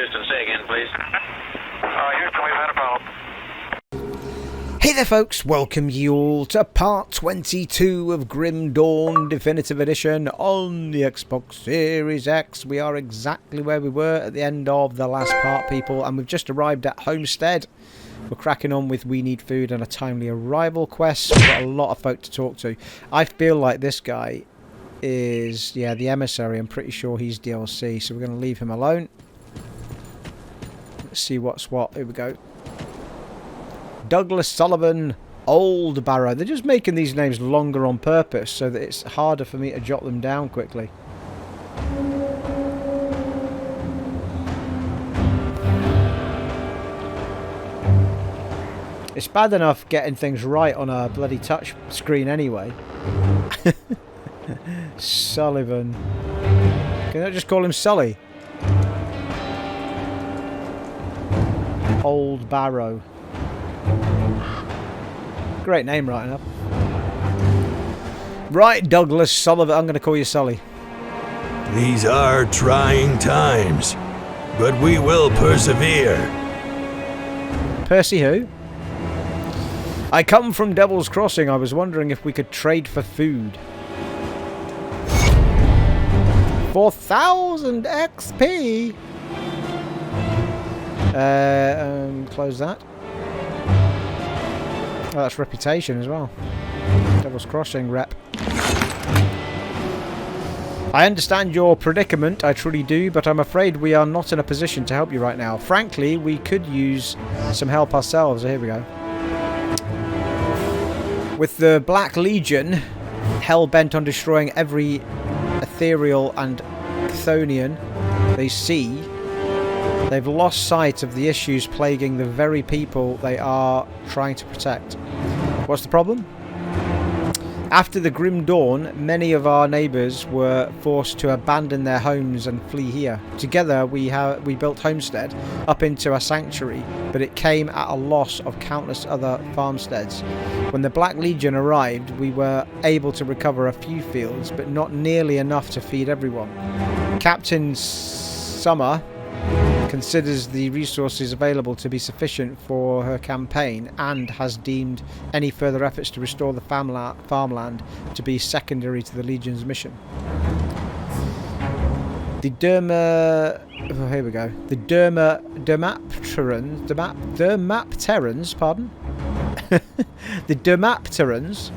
Houston, say again, please. Houston, we've had a problem. Hey there folks, welcome you all to part 22 of Grim Dawn Definitive Edition on the Xbox Series X. We are exactly where we were at the end of the last part, people, and we've just arrived at Homestead. We're cracking on with We Need Food and a Timely Arrival quest. We've got a lot of folk to talk to. I feel like this guy is, yeah, the emissary. I'm pretty sure he's DLC, so we're going to leave him alone. Let's see what's what. Here we go. Douglas Sullivan, Oldbarrow. They're just making these names longer on purpose so that it's harder for me to jot them down quickly. It's bad enough getting things right on a bloody touch screen anyway. Sullivan. Can I just call him Sully? Oldbarrow. Great name, right enough. Right, Douglas Sullivan. I'm going to call you Sully. These are trying times, but we will persevere. Percy who? I come from Devil's Crossing. I was wondering if we could trade for food. 4,000 XP. Close that. Oh, that's reputation as well. Devil's Crossing rep. I understand your predicament, I truly do, but I'm afraid we are not in a position to help you right now. Frankly, we could use some help ourselves. Here we go. With the Black Legion hell-bent on destroying every ethereal and Chthonian they see, they've lost sight of the issues plaguing the very people they are trying to protect. What's the problem? After the Grim Dawn, many of our neighbours were forced to abandon their homes and flee here. Together we built Homestead up into a sanctuary, but it came at a loss of countless other farmsteads. When the Black Legion arrived, we were able to recover a few fields, but not nearly enough to feed everyone. Captain Summer considers the resources available to be sufficient for her campaign and has deemed any further efforts to restore the farmland to be secondary to the Legion's mission. The here we go. The Dermapterans, pardon? The Dermapterans,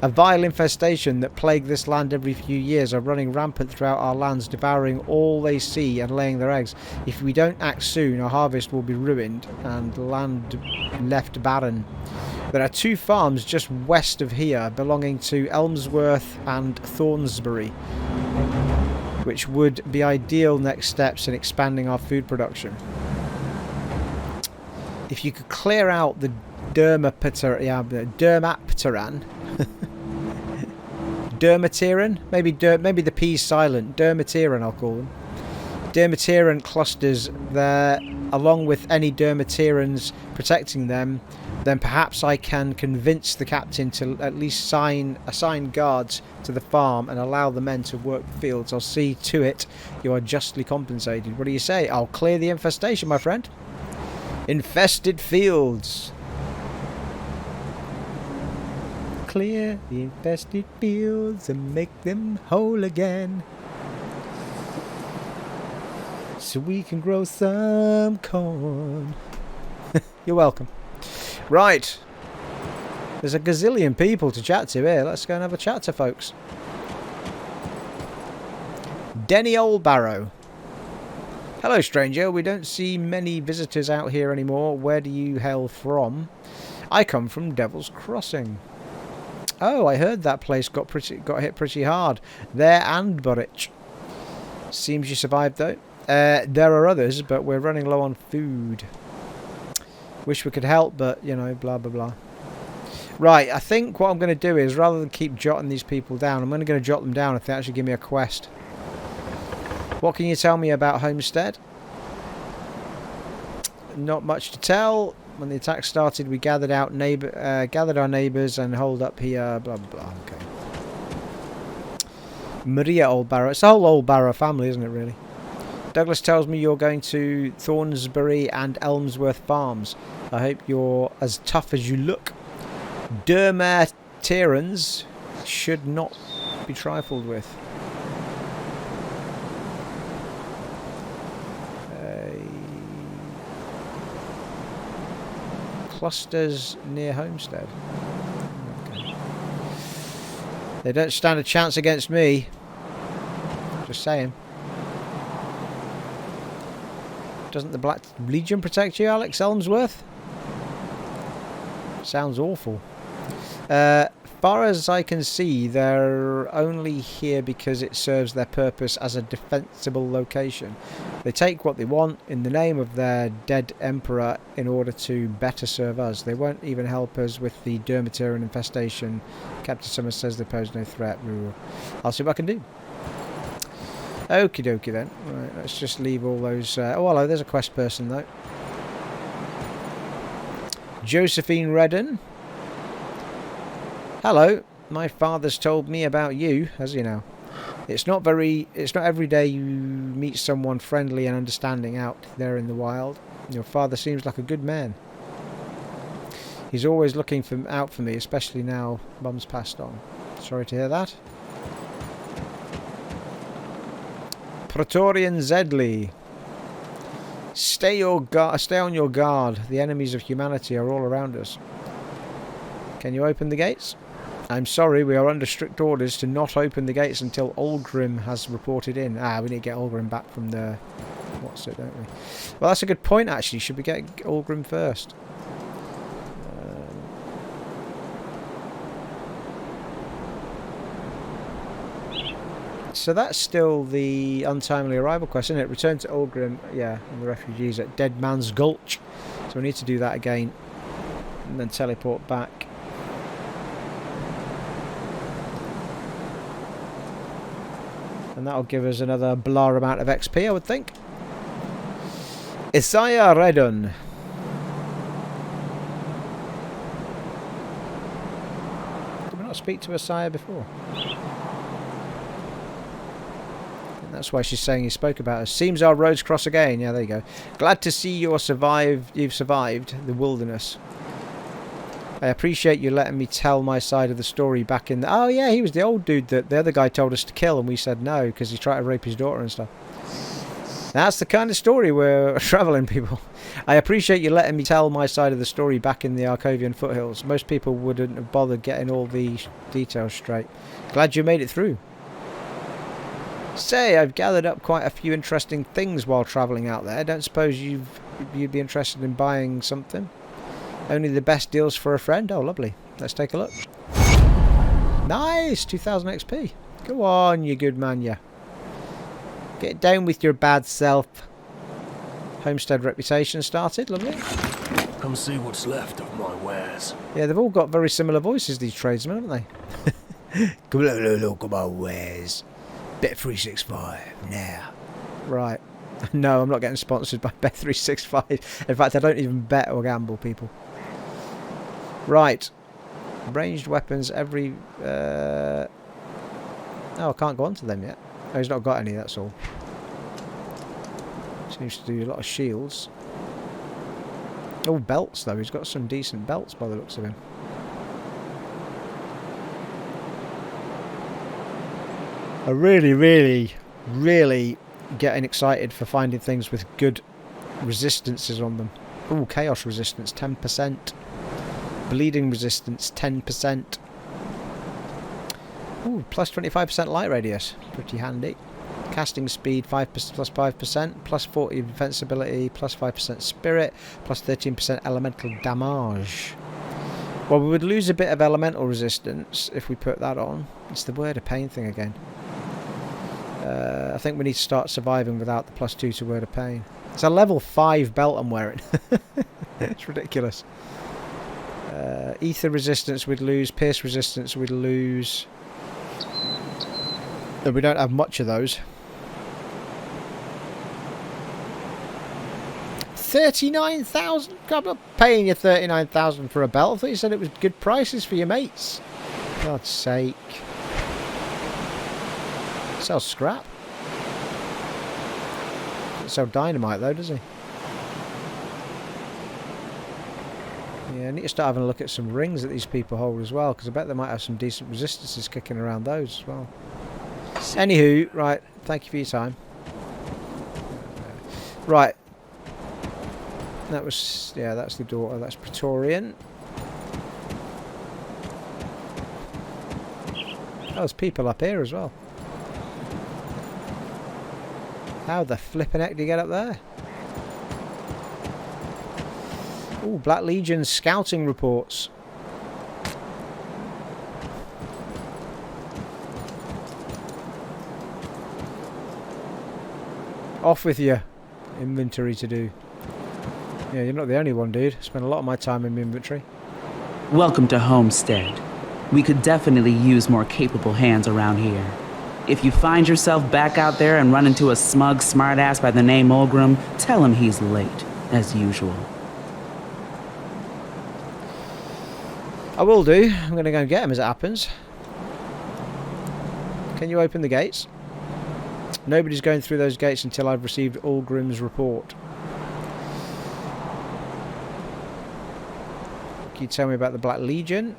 a vile infestation that plague this land every few years, are running rampant throughout our lands, devouring all they see and laying their eggs. If we don't act soon, our harvest will be ruined and the land left barren. There are two farms just west of here belonging to Elmsworth and Thornsbury, which would be ideal next steps in expanding our food production. If you could clear out the Dermapteran. Dermatiran? Maybe the P's silent. Dermatiran, I'll call them. Dermatiran clusters there, along with any Dermatirans protecting them, then perhaps I can convince the captain to at least assign guards to the farm and allow the men to work the fields. I'll see to it you are justly compensated. What do you say? I'll clear the infestation, my friend. Infested fields. Clear the infested fields and make them whole again, so we can grow some corn. You're welcome. Right. There's a gazillion people to chat to here. Let's go and have a chat to folks. Denny Oldbarrow. Hello, stranger. We don't see many visitors out here anymore. Where do you hail from? I come from Devil's Crossing. Oh, I heard that place got hit pretty hard. There and Burrich. Seems you survived though. There are others, but we're running low on food. Wish we could help, but you know, blah blah blah. Right, I think what I'm going to do is, rather than keep jotting these people down, I'm only going to jot them down if they actually give me a quest. What can you tell me about Homestead? Not much to tell. When the attack started, we gathered our neighbours and holed up here. Blah blah blah. Okay. Maria Oldbarrow. It's the whole Oldbarrow family, isn't it? Really. Douglas tells me you're going to Thornsbury and Elmsworth Farms. I hope you're as tough as you look. Tyrants should not be trifled with. Clusters near Homestead. Okay. They don't stand a chance against me. Just saying. Doesn't the Black Legion protect you, Alex Elmsworth? Sounds awful. Far as I can see, they're only here because it serves their purpose as a defensible location. They take what they want in the name of their dead emperor in order to better serve us. They won't even help us with the Dermatarian infestation. Captain Summers says they pose no threat. I'll see what I can do. Okie dokie then. Right, let's just leave all those... oh, hello, there's a quest person though. Josephine Reddan. Hello, my father's told me about you, has he now? It's not every day you meet someone friendly and understanding out there in the wild. Your father seems like a good man. He's always looking out for me, especially now Mum's passed on. Sorry to hear that. Praetorian Zedley. Stay on your guard. The enemies of humanity are all around us. Can you open the gates? I'm sorry, we are under strict orders to not open the gates until Ulgrim has reported in. We need to get Ulgrim back from the... What's it, don't we? Well, that's a good point, actually. Should we get Ulgrim first? So that's still the untimely arrival quest, isn't it? Return to Ulgrim, yeah, and the refugees at Deadman's Gulch. So we need to do that again. And then teleport back. And that'll give us another blah amount of XP, I would think. Isaih Reddan. Did we not speak to Isaih before? And that's why she's saying he spoke about us. Seems our roads cross again. Yeah, there you go. Glad to see you've survived the wilderness. I appreciate you letting me tell my side of the story back in the... Oh, yeah, he was the old dude that the other guy told us to kill, and we said no, because he tried to rape his daughter and stuff. That's the kind of story we're travelling, people. I appreciate you letting me tell my side of the story back in the Arcovian foothills. Most people wouldn't have bothered getting all the details straight. Glad you made it through. Say, I've gathered up quite a few interesting things while travelling out there. Don't suppose you'd be interested in buying something? Only the best deals for a friend? Oh, lovely. Let's take a look. Nice! 2000 XP. Go on, you good man, yeah. Get down with your bad self. Homestead reputation started. Lovely. Come see what's left of my wares. Yeah, they've all got very similar voices, these tradesmen, haven't they? Come look at my wares. Bet 365 now. Right. No, I'm not getting sponsored by Bet365. In fact, I don't even bet or gamble, people. Right. Ranged weapons every... Oh, I can't go on to them yet. Oh, he's not got any, that's all. Seems to do a lot of shields. Oh, belts, though. He's got some decent belts by the looks of him. I'm really getting excited for finding things with good resistances on them. Oh, chaos resistance 10%. Bleeding resistance 10%. Ooh, plus 25% light radius. Pretty handy. Casting speed 5 plus 5%, plus 40 defensibility, plus 5% spirit, plus 13% elemental damage. Well, we would lose a bit of elemental resistance if we put that on. It's the word of pain thing again. I think we need to start surviving without the +2 to word of pain. It's a level 5 belt I'm wearing. It's ridiculous. Ether resistance we'd lose, pierce resistance we'd lose. But we don't have much of those. 39,000? I'm not paying you 39,000 for a belt. I thought you said it was good prices for your mates. God's sake. Sell scrap. Doesn't sell dynamite though, does he? Yeah, I need to start having a look at some rings that these people hold as well, because I bet they might have some decent resistances kicking around those as well. Anywho, right, thank you for your time. Right. That was, yeah, that's the daughter, that's Praetorian. Oh, there's people up here as well. How the flippin' heck do you get up there? Ooh, Black Legion scouting reports. Off with you. Inventory to do. Yeah, you're not the only one, dude. Spend a lot of my time in inventory. Welcome to Homestead. We could definitely use more capable hands around here. If you find yourself back out there and run into a smug smartass by the name Ulgrim, tell him he's late, as usual. I will do. I'm going to go and get him as it happens. Can you open the gates? Nobody's going through those gates until I've received Ulgrim's report. Can you tell me about the Black Legion?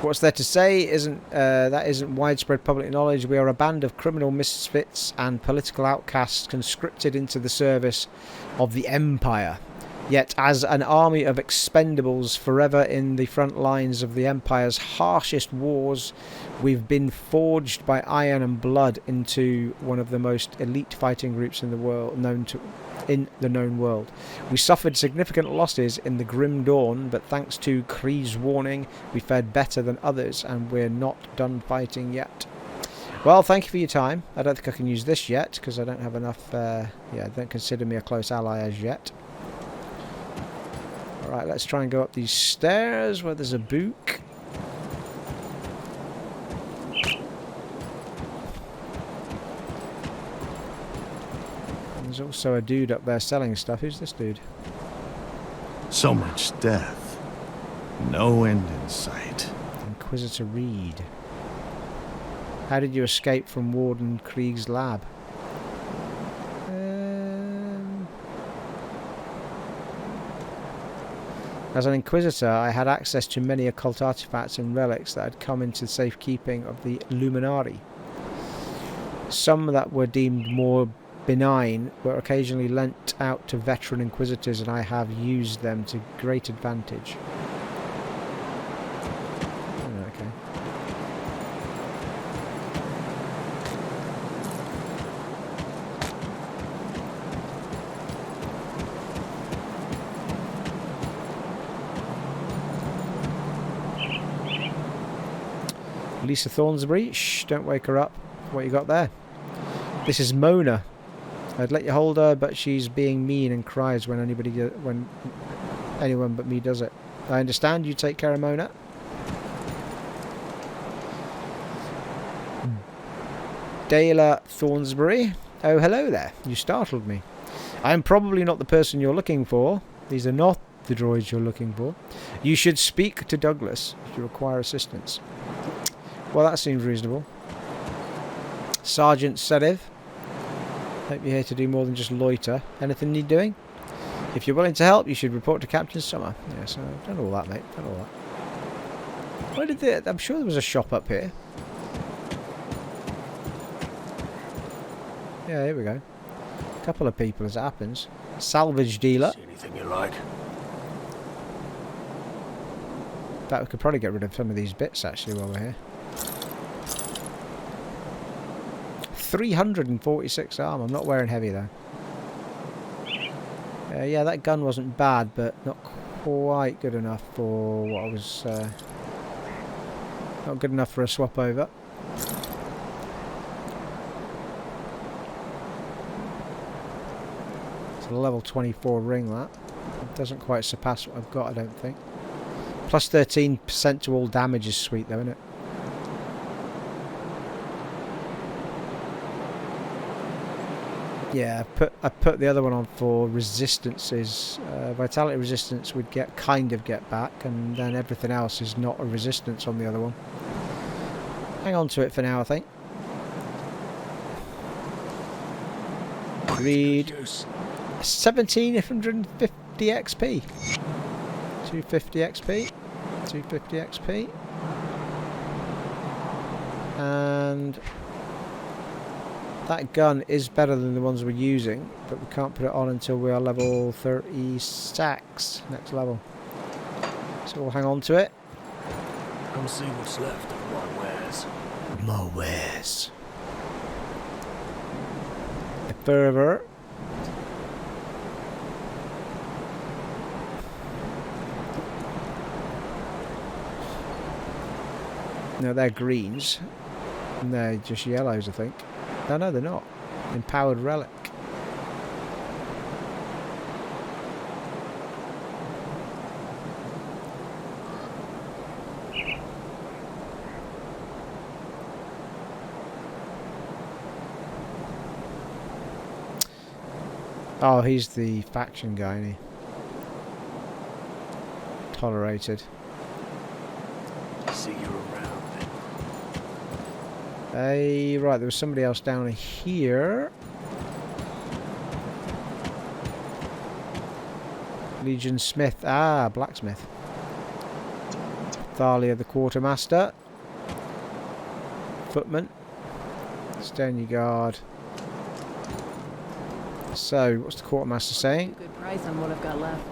What's there to say? That isn't widespread public knowledge. We are a band of criminal misfits and political outcasts conscripted into the service of the Empire. Yet as an army of expendables forever in the front lines of the Empire's harshest wars, we've been forged by iron and blood into one of the most elite fighting groups in the world, in the known world. We suffered significant losses in the Grim Dawn, but thanks to Kree's warning, we fared better than others, and we're not done fighting yet. Well, thank you for your time. I don't think I can use this yet, because I don't have enough, don't consider me a close ally as yet. Alright, let's try and go up these stairs where there's a book. There's also a dude up there selling stuff. Who's this dude? So much death. No end in sight. Inquisitor Reed. How did you escape from Warden Krieg's lab? As an Inquisitor, I had access to many occult artifacts and relics that had come into safekeeping of the Illuminati. Some that were deemed more benign were occasionally lent out to veteran Inquisitors, and I have used them to great advantage. Oh, okay. Lisa Thornsbury, shh, don't wake her up. What you got there? This is Mona. I'd let you hold her, but she's being mean and cries when anyone but me does it. I understand. You take care of Mona. Dela Thornsbury. Oh, hello there. You startled me. I am probably not the person you're looking for. These are not the droids you're looking for. You should speak to Douglas if you require assistance. Well, that seems reasonable. Sergeant Sedev. Hope you're here to do more than just loiter. Anything need doing? If you're willing to help, you should report to Captain Summer. Yes, I've done all that, mate. Done all that. Where did they... I'm sure there was a shop up here. Yeah, here we go. A couple of people as it happens. Salvage dealer. See anything you like? In fact, we could probably get rid of some of these bits actually while we're here. 346 arm. I'm not wearing heavy though. Yeah, that gun wasn't bad, but not quite good enough for what I was. Not good enough for a swap over. It's a level 24 ring. That it doesn't quite surpass what I've got, I don't think. Plus 13% to all damage is sweet though, isn't it? Yeah, I put the other one on for resistances. Vitality resistance would get back, and then everything else is not a resistance on the other one. Hang on to it for now, I think. Agreed. Use. 1750 XP. 250 XP. 250 XP. And that gun is better than the ones we're using, but we can't put it on until we are level 36, next level. So we'll hang on to it. Come see what's left of my wares. More wares. Further. No, they're greens. And they're just yellows, I think. No, no, they're not. Empowered relic. Oh, he's the faction guy, isn't he? Tolerated. See you around. Hey, right, there was somebody else down here. Legion Smith. Ah, blacksmith. Thalia the quartermaster. Footman. Stand your guard. So, what's the quartermaster saying? Good price on what I've got left.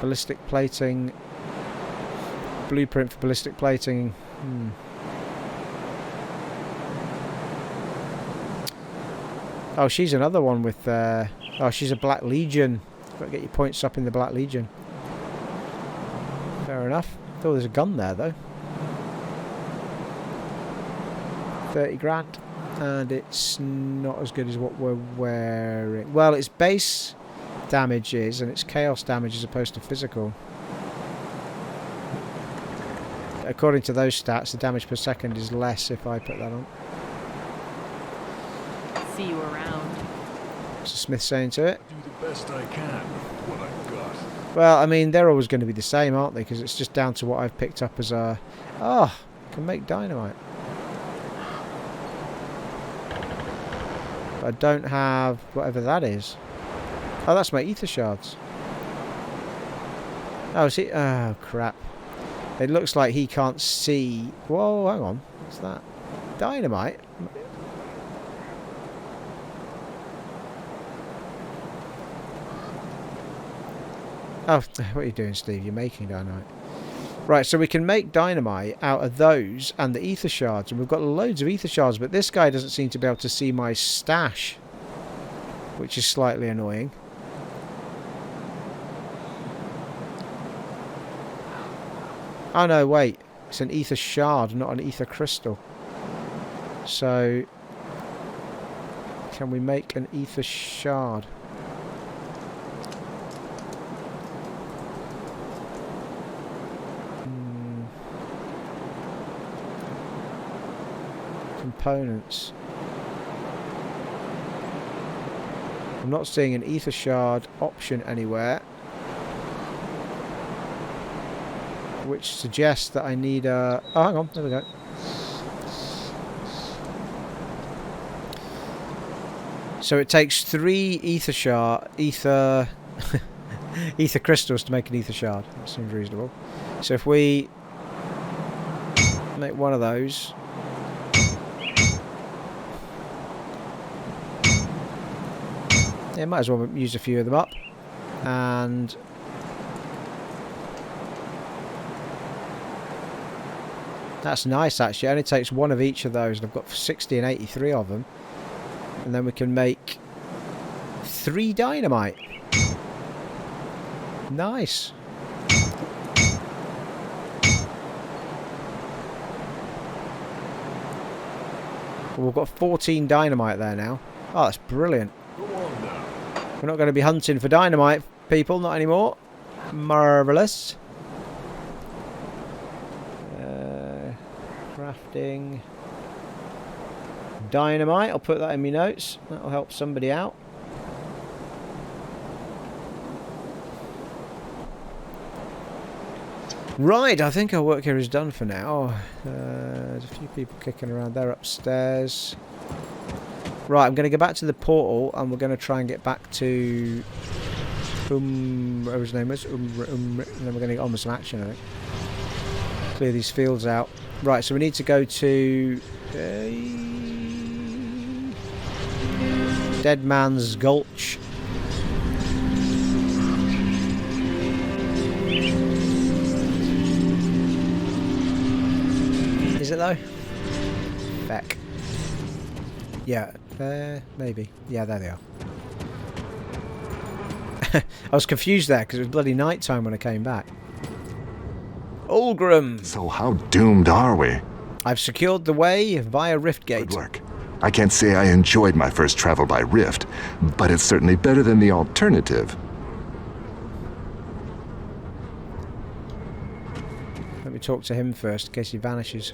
Ballistic plating. Blueprint for ballistic plating. Oh, she's another one with... oh, she's a Black Legion. Got to get your points up in the Black Legion. Fair enough. Oh, there's a gun there, though. 30 grand. And it's not as good as what we're wearing. Well, its base damage is, and its chaos damage as opposed to physical. According to those stats, the damage per second is less if I put that on. See you around. What's the Smith saying to it? Do the best I can with what I've got. Well, I mean, they're always going to be the same, aren't they? Because it's just down to what I've picked up as a... Oh, I can make dynamite. But I don't have whatever that is. Oh, that's my ether shards. Oh, is he? Oh, crap. It looks like he can't see... Whoa, hang on. What's that? Dynamite? Oh, what are you doing, Steve? You're making dynamite. Right, so we can make dynamite out of those and the ether shards. And we've got loads of ether shards, but this guy doesn't seem to be able to see my stash, which is slightly annoying. Oh, no, wait. It's an ether shard, not an ether crystal. So, can we make an ether shard? Components. I'm not seeing an ether shard option anywhere, which suggests that I need a... Oh, hang on, there we go. So it takes 3 ether ether crystals to make an ether shard. That seems reasonable. So if we make one of those, yeah, might as well use a few of them up. And that's nice, actually. It only takes 1 of each of those, and I've got 60 and 83 of them. And then we can make 3 dynamite. Nice. Well, we've got 14 dynamite there now. Oh, that's brilliant. Go on now. We're not going to be hunting for dynamite, people, not anymore. Marvellous. Crafting. Dynamite, I'll put that in my notes. That'll help somebody out. Right, I think our work here is done for now. There's a few people kicking around there upstairs. Right, I'm going to go back to the portal and we're going to try and get back to... whatever his name is. And then we're going to get on with some action, I think. Clear these fields out. Right, so we need to go to... Deadman's Gulch. Is it though? Feck. Yeah, maybe. Yeah, there they are. I was confused there because it was bloody night time when I came back. Ulgrim! So how doomed are we? I've secured the way via Rift Gate. Good work. I can't say I enjoyed my first travel by Rift, but it's certainly better than the alternative. Let me talk to him first in case he vanishes.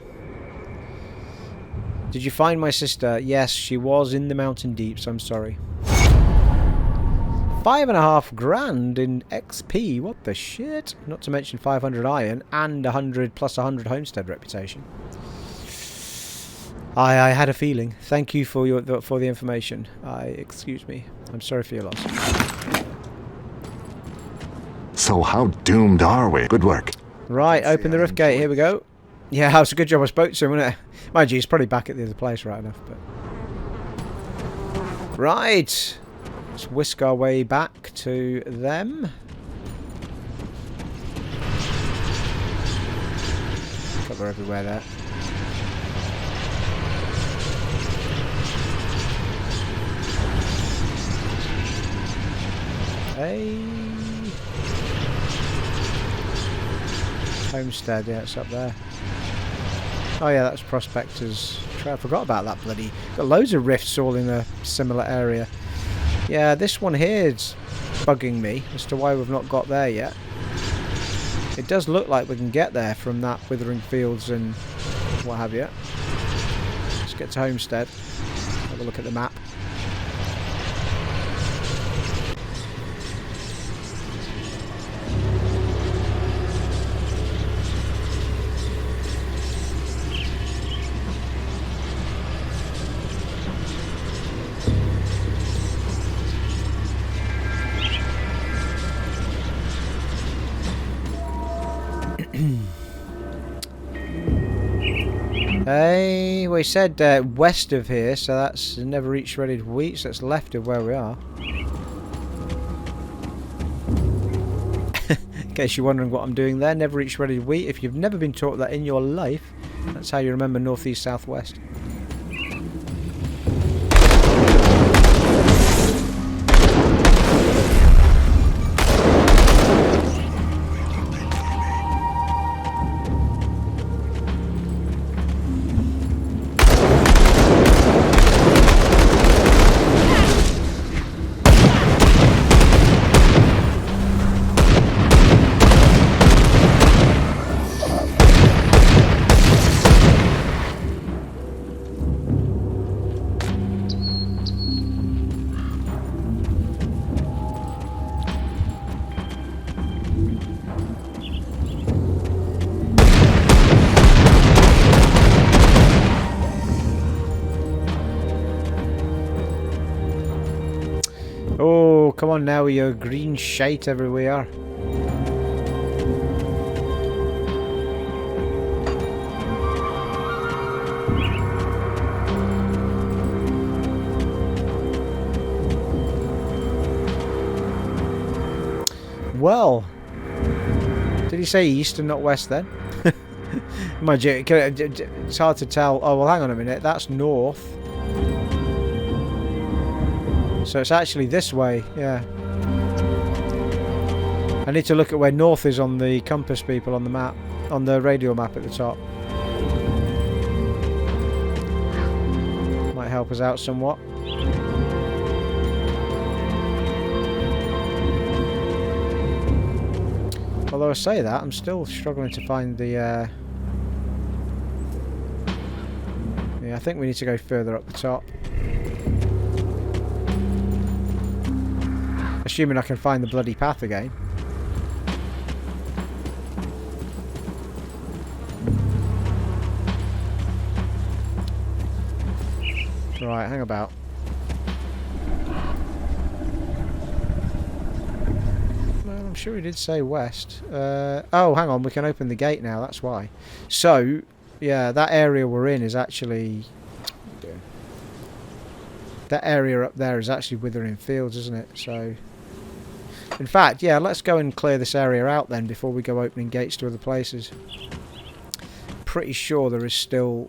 Did you find my sister? Yes, she was in the mountain deeps. I'm sorry. 5.5 grand in XP. What the shit? Not to mention 500 iron and 100 plus 100 homestead reputation. I had a feeling. Thank you for the information. Excuse me. I'm sorry for your loss. So how doomed are we? Good work. Right, open the rift gate. Here we go. Yeah, that was a good job I spoke to him, wasn't it? Mind you, he's probably back at the other place right enough, but... Right. Let's whisk our way back to them. Cover everywhere there. Hey. Homestead, yeah, it's up there. Oh yeah, that's Prospectors. I forgot about that bloody... Got loads of rifts all in a similar area. Yeah, this one here is bugging me as to why we've not got there yet. It does look like we can get there from that Withering Fields and what have you. Let's get to Homestead. Have a look at the map. Hey, we said west of here, so that's never reached shredded wheat, so that's left of where we are. In case you're wondering what I'm doing there, never reached shredded wheat. If you've never been taught that in your life, that's how you remember northeast, southwest. Oh, come on now with your green shite everywhere. Well, did he say east and not west then? Mind you, it's hard to tell. Oh, well, hang on a minute. That's north. So it's actually this way, yeah. I need to look at where north is on the compass, people, on the map. On the radial map at the top. Might help us out somewhat. Although I say that, I'm still struggling to find the... Yeah, I think we need to go further up the top. Assuming I can find the bloody path again. Right, hang about. Well, I'm sure he did say west. Oh, hang on, we can open the gate now, that's why. So, yeah, that area we're in is actually... That area up there is actually Withering Fields, isn't it? So... In fact, yeah, let's go and clear this area out then before we go opening gates to other places. Pretty sure there is still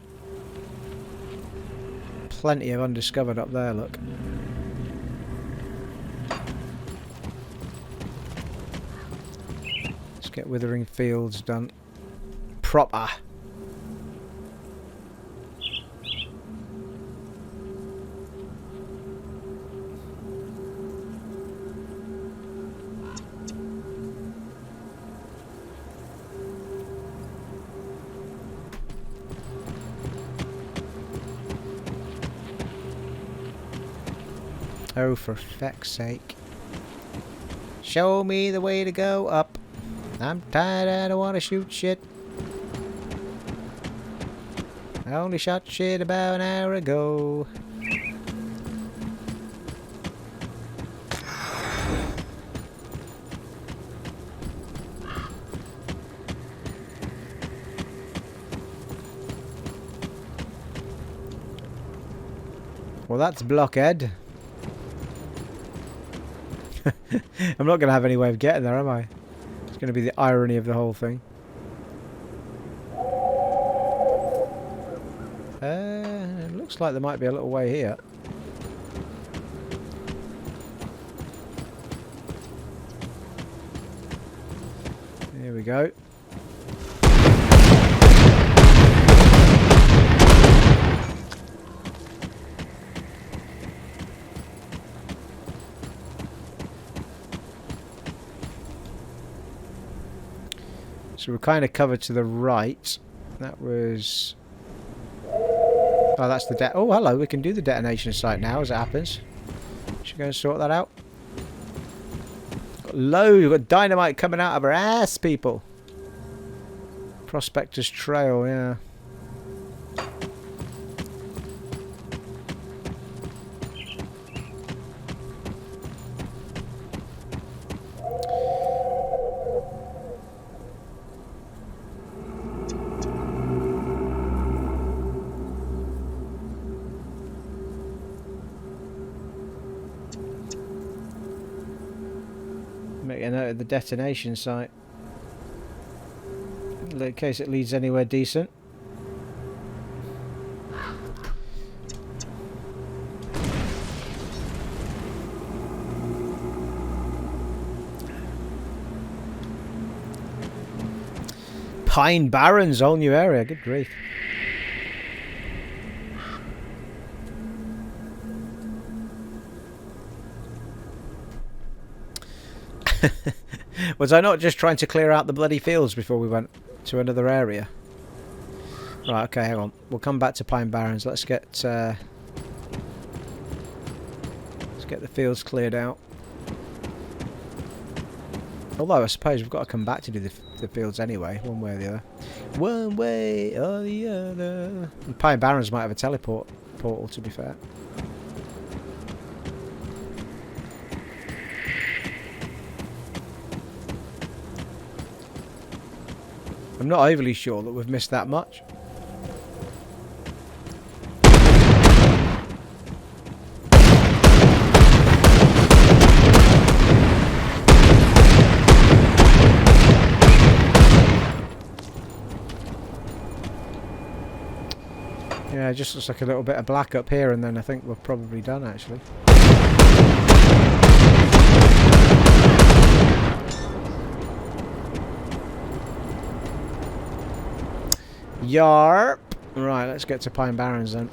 plenty of undiscovered up there, look. Let's get Withering Fields done proper. Oh, for feck's sake. Show me the way to go up. I'm tired, I don't want to shoot shit. I only shot shit about an hour ago. Well, that's blockhead. I'm not going to have any way of getting there, am I? It's going to be the irony of the whole thing. It looks like there might be a little way here. Here we go. So we're kind of covered to the right. That was... Oh, that's the oh, hello, we can do the detonation site now as it happens. Should we go and sort that out? We've got dynamite coming out of our ass, people. Prospectors trail, yeah. Make a note of the detonation site in case it leads anywhere decent. Pine Barrens, whole new area, good grief. Was I not just trying to clear out the bloody fields before we went to another area? Right, okay, hang on. We'll come back to Pine Barrens. Let's get the fields cleared out. Although I suppose we've got to come back to do the fields anyway, one way or the other. One way or the other. And Pine Barrens might have a teleport portal, to be fair. I'm not overly sure that we've missed that much. Yeah, it just looks like a little bit of black up here, and then I think we're probably done, actually. Yarp! Right, let's get to Pine Barrens then.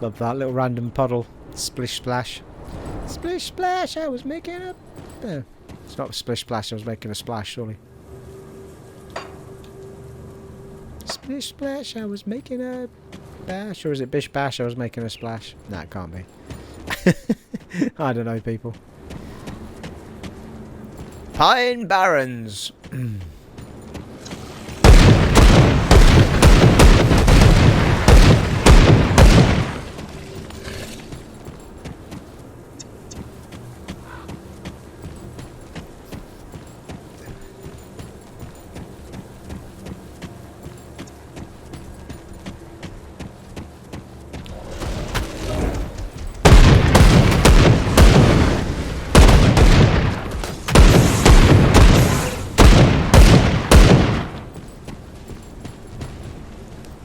Love that little random puddle. Splish splash. Splish splash, I was making a... it's not a splish splash, I was making a splash, surely. Splish splash, I was making a bash. Or is it bish bash, I was making a splash? Nah, it can't be. I don't know, people. Pine Barrens!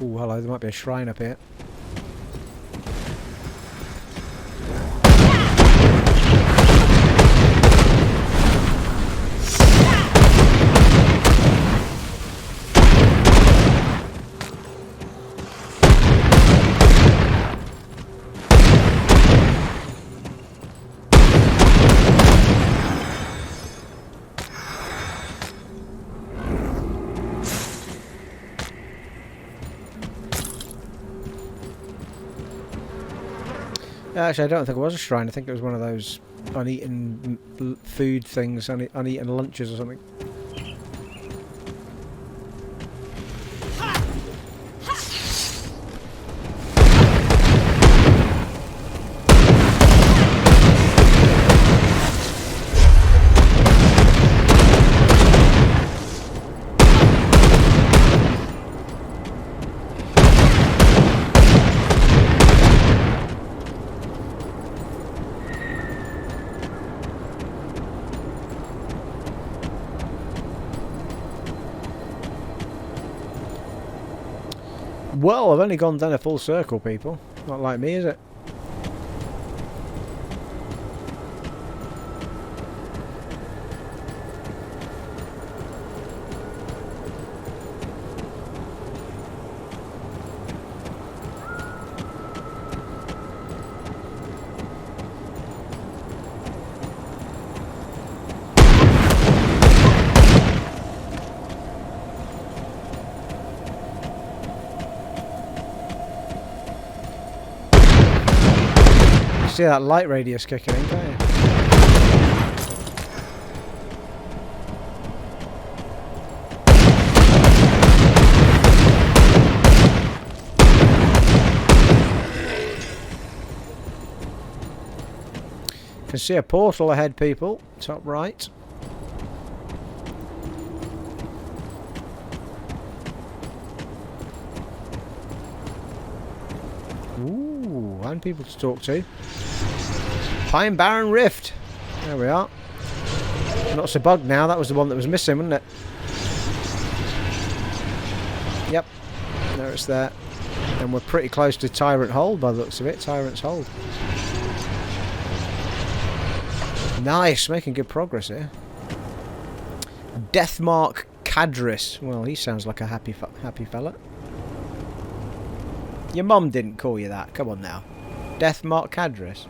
Oh, hello, there might be a shrine up here. Actually, I don't think it was a shrine. I think it was one of those uneaten food things, uneaten lunches or something. Well, I've only gone down a full circle, people. Not like me, is it? See that light radius kicking in, can't you? Can see a portal ahead, people. Top right. Ooh, and people to talk to. Pine Barren Rift. There we are. Not so bugged now. That was the one that was missing, wasn't it? Yep. There it's there. And we're pretty close to Tyrant Hold by the looks of it. Tyrant's Hold. Nice. Making good progress here. Deathmark Kadris. Well, he sounds like a happy fella. Your mum didn't call you that. Come on now. Deathmark Kadris.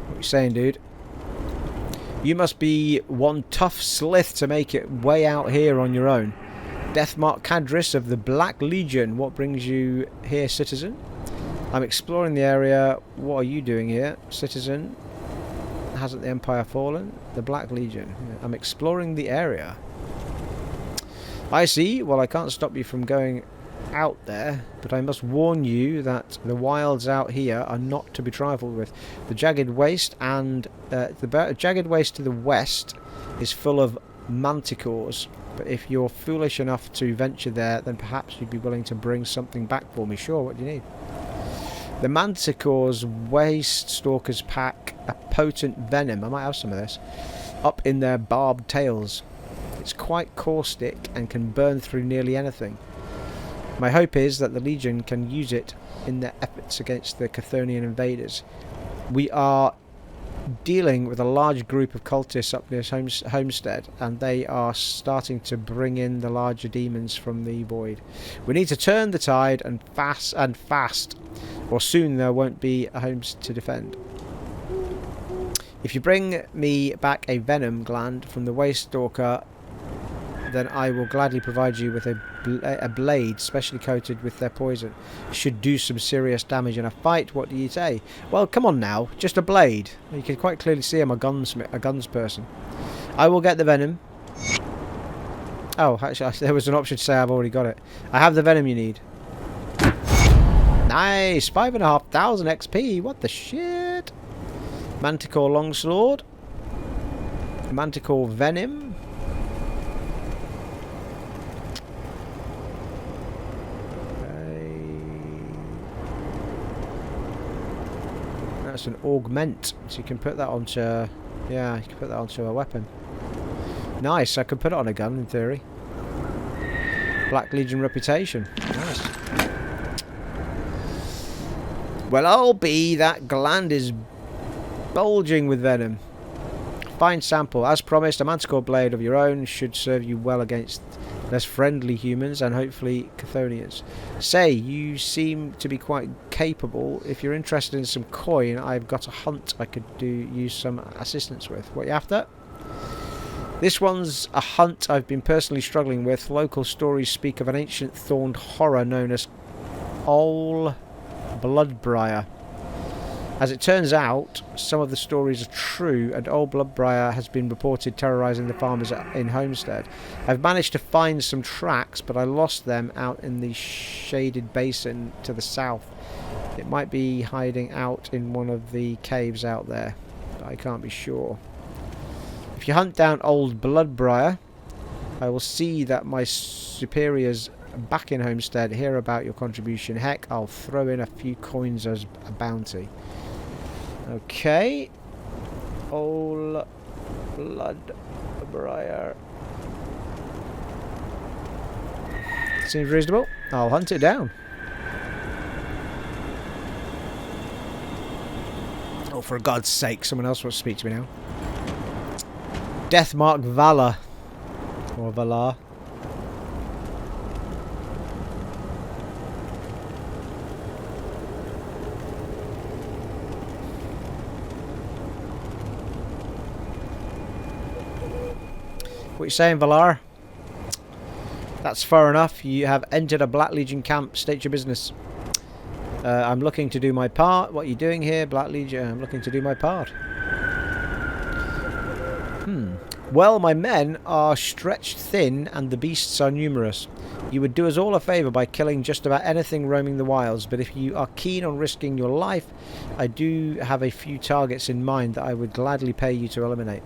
What you saying, dude? You must be one tough slith to make it way out here on your own. Deathmark Kadris of the Black Legion. What brings you here, citizen? I'm exploring the area. What are you doing here, citizen? Hasn't the Empire fallen? The Black Legion. I'm exploring the area. I see. Well, I can't stop you from going out there, but I must warn you that the wilds out here are not to be trifled with. The Jagged Waste and the Jagged Waste to the west is full of manticores. But if you're foolish enough to venture there, then perhaps you'd be willing to bring something back for me. Sure, what do you need? The manticore's waste stalkers pack a potent venom. I might have some of this. Up in their barbed tails. It's quite caustic and can burn through nearly anything. My hope is that the Legion can use it in their efforts against the Chthonian invaders. We are dealing with a large group of cultists up near Homestead, and they are starting to bring in the larger demons from the void. We need to turn the tide and fast, or soon there won't be a homes to defend. If you bring me back a venom gland from the waste stalker, then I will gladly provide you with a blade specially coated with their poison. Should do some serious damage in a fight. What do you say? Well, come on now, just a blade. You can quite clearly see I'm a guns person. I will get the venom. Oh, actually, there was an option to say I've already got it. I have the venom you need. Nice, 5,500 XP. What the shit? Manticore longsword. Manticore venom. That's an augment. So you can put that onto... Yeah, you can put that onto a weapon. Nice, I could put it on a gun in theory. Black Legion reputation. Nice. Well, I'll be. That gland is bulging with venom. Fine sample. As promised, a manticore blade of your own should serve you well against less friendly humans and hopefully Chthonians. Say, you seem to be quite capable. If you're interested in some coin, I've got a hunt I could use some assistance with. What you after? This one's a hunt I've been personally struggling with. Local stories speak of an ancient thorned horror known as bloodbriar. As it turns out, some of the stories are true, and old bloodbriar has been reported terrorising the farmers in Homestead. I've managed to find some tracks, but I lost them out in the shaded basin to the south. It might be hiding out in one of the caves out there, but I can't be sure. If you hunt down old bloodbriar, I will see that my superiors back in Homestead hear about your contribution. Heck, I'll throw in a few coins as a bounty. Okay. Old bloodbriar. Seems reasonable. I'll hunt it down. Oh, for God's sake, someone else wants to speak to me now. Deathmark vallar. Or vallar. What you saying, Vallar? That's far enough. You have entered a Black Legion camp. State your business. I'm looking to do my part. What are you doing here, Black Legion? I'm looking to do my part. Well, my men are stretched thin and the beasts are numerous. You would do us all a favour by killing just about anything roaming the wilds, but if you are keen on risking your life, I do have a few targets in mind that I would gladly pay you to eliminate.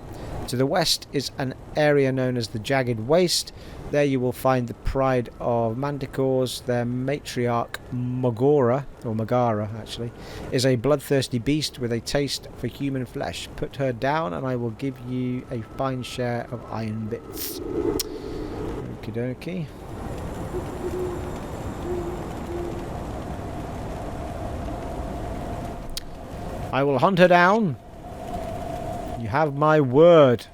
To the west is an area known as the Jagged Waste. There you will find the pride of manticores. Their matriarch, Mogara, or Mogara actually, is a bloodthirsty beast with a taste for human flesh. Put her down and I will give you a fine share of iron bits. Okie dokie. I will hunt her down. You have my word.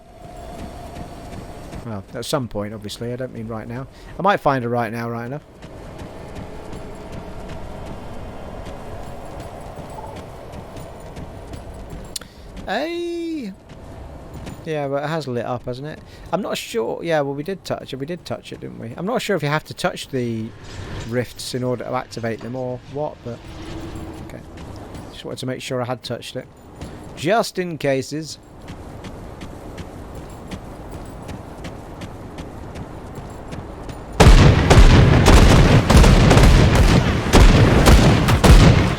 Well, at some point, obviously. I don't mean right now. I might find her right now, right enough. Hey! Yeah, but it has lit up, hasn't it? I'm not sure. Yeah, well, we did touch it. We did touch it, didn't we? I'm not sure if you have to touch the rifts in order to activate them or what, but... Okay. Just wanted to make sure I had touched it. Just in cases.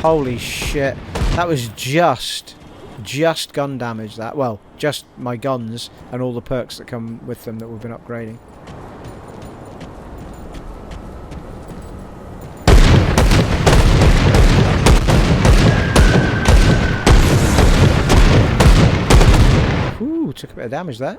Holy shit. That was just gun damage, that. Well, just my guns and all the perks that come with them that we've been upgrading. Ooh, took a bit of damage there.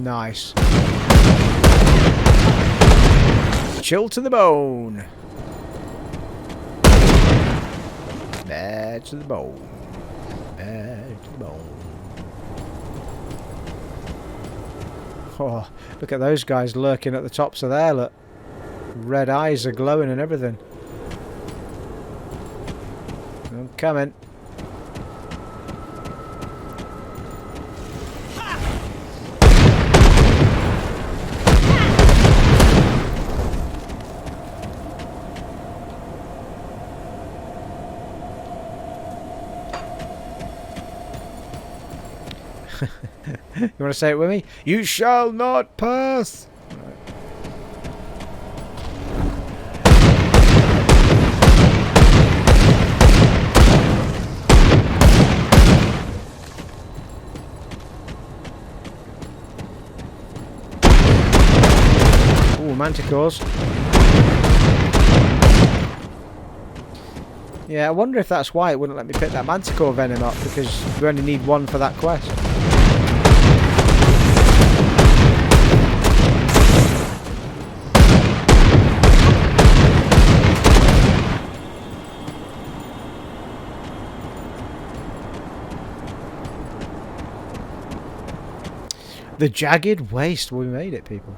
Nice. Chill to the bone. Bad to the bone. Bad to the bone. Oh, look at those guys lurking at the tops of there, look. Red eyes are glowing and everything. I'm coming. You want to say it with me? You shall not pass! Right. manticores. Yeah, I wonder if that's why it wouldn't let me pick that manticore venom up, because we only need one for that quest. The Jagged Waste. We made it, people.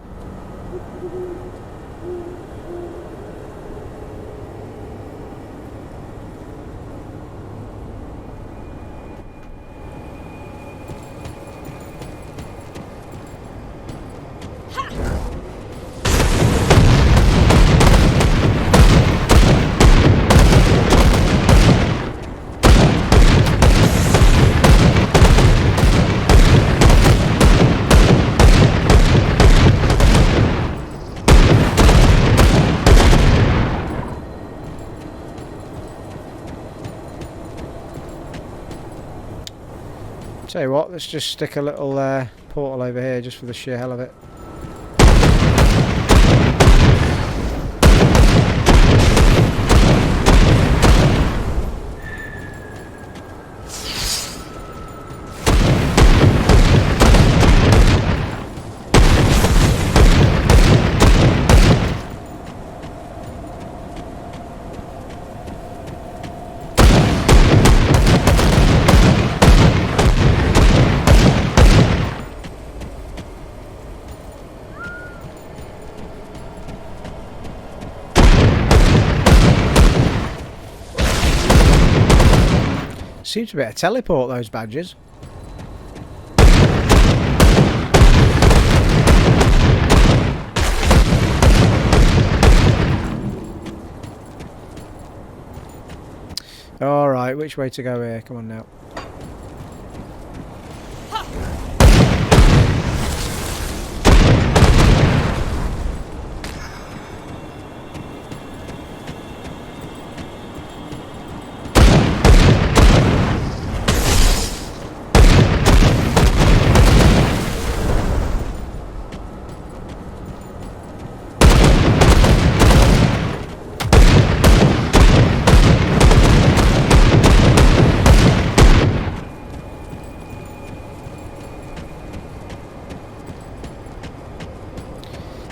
Tell you what, let's just stick a little portal over here just for the sheer hell of it. Seems to be able to teleport those badgers. Alright, which way to go here? Come on now.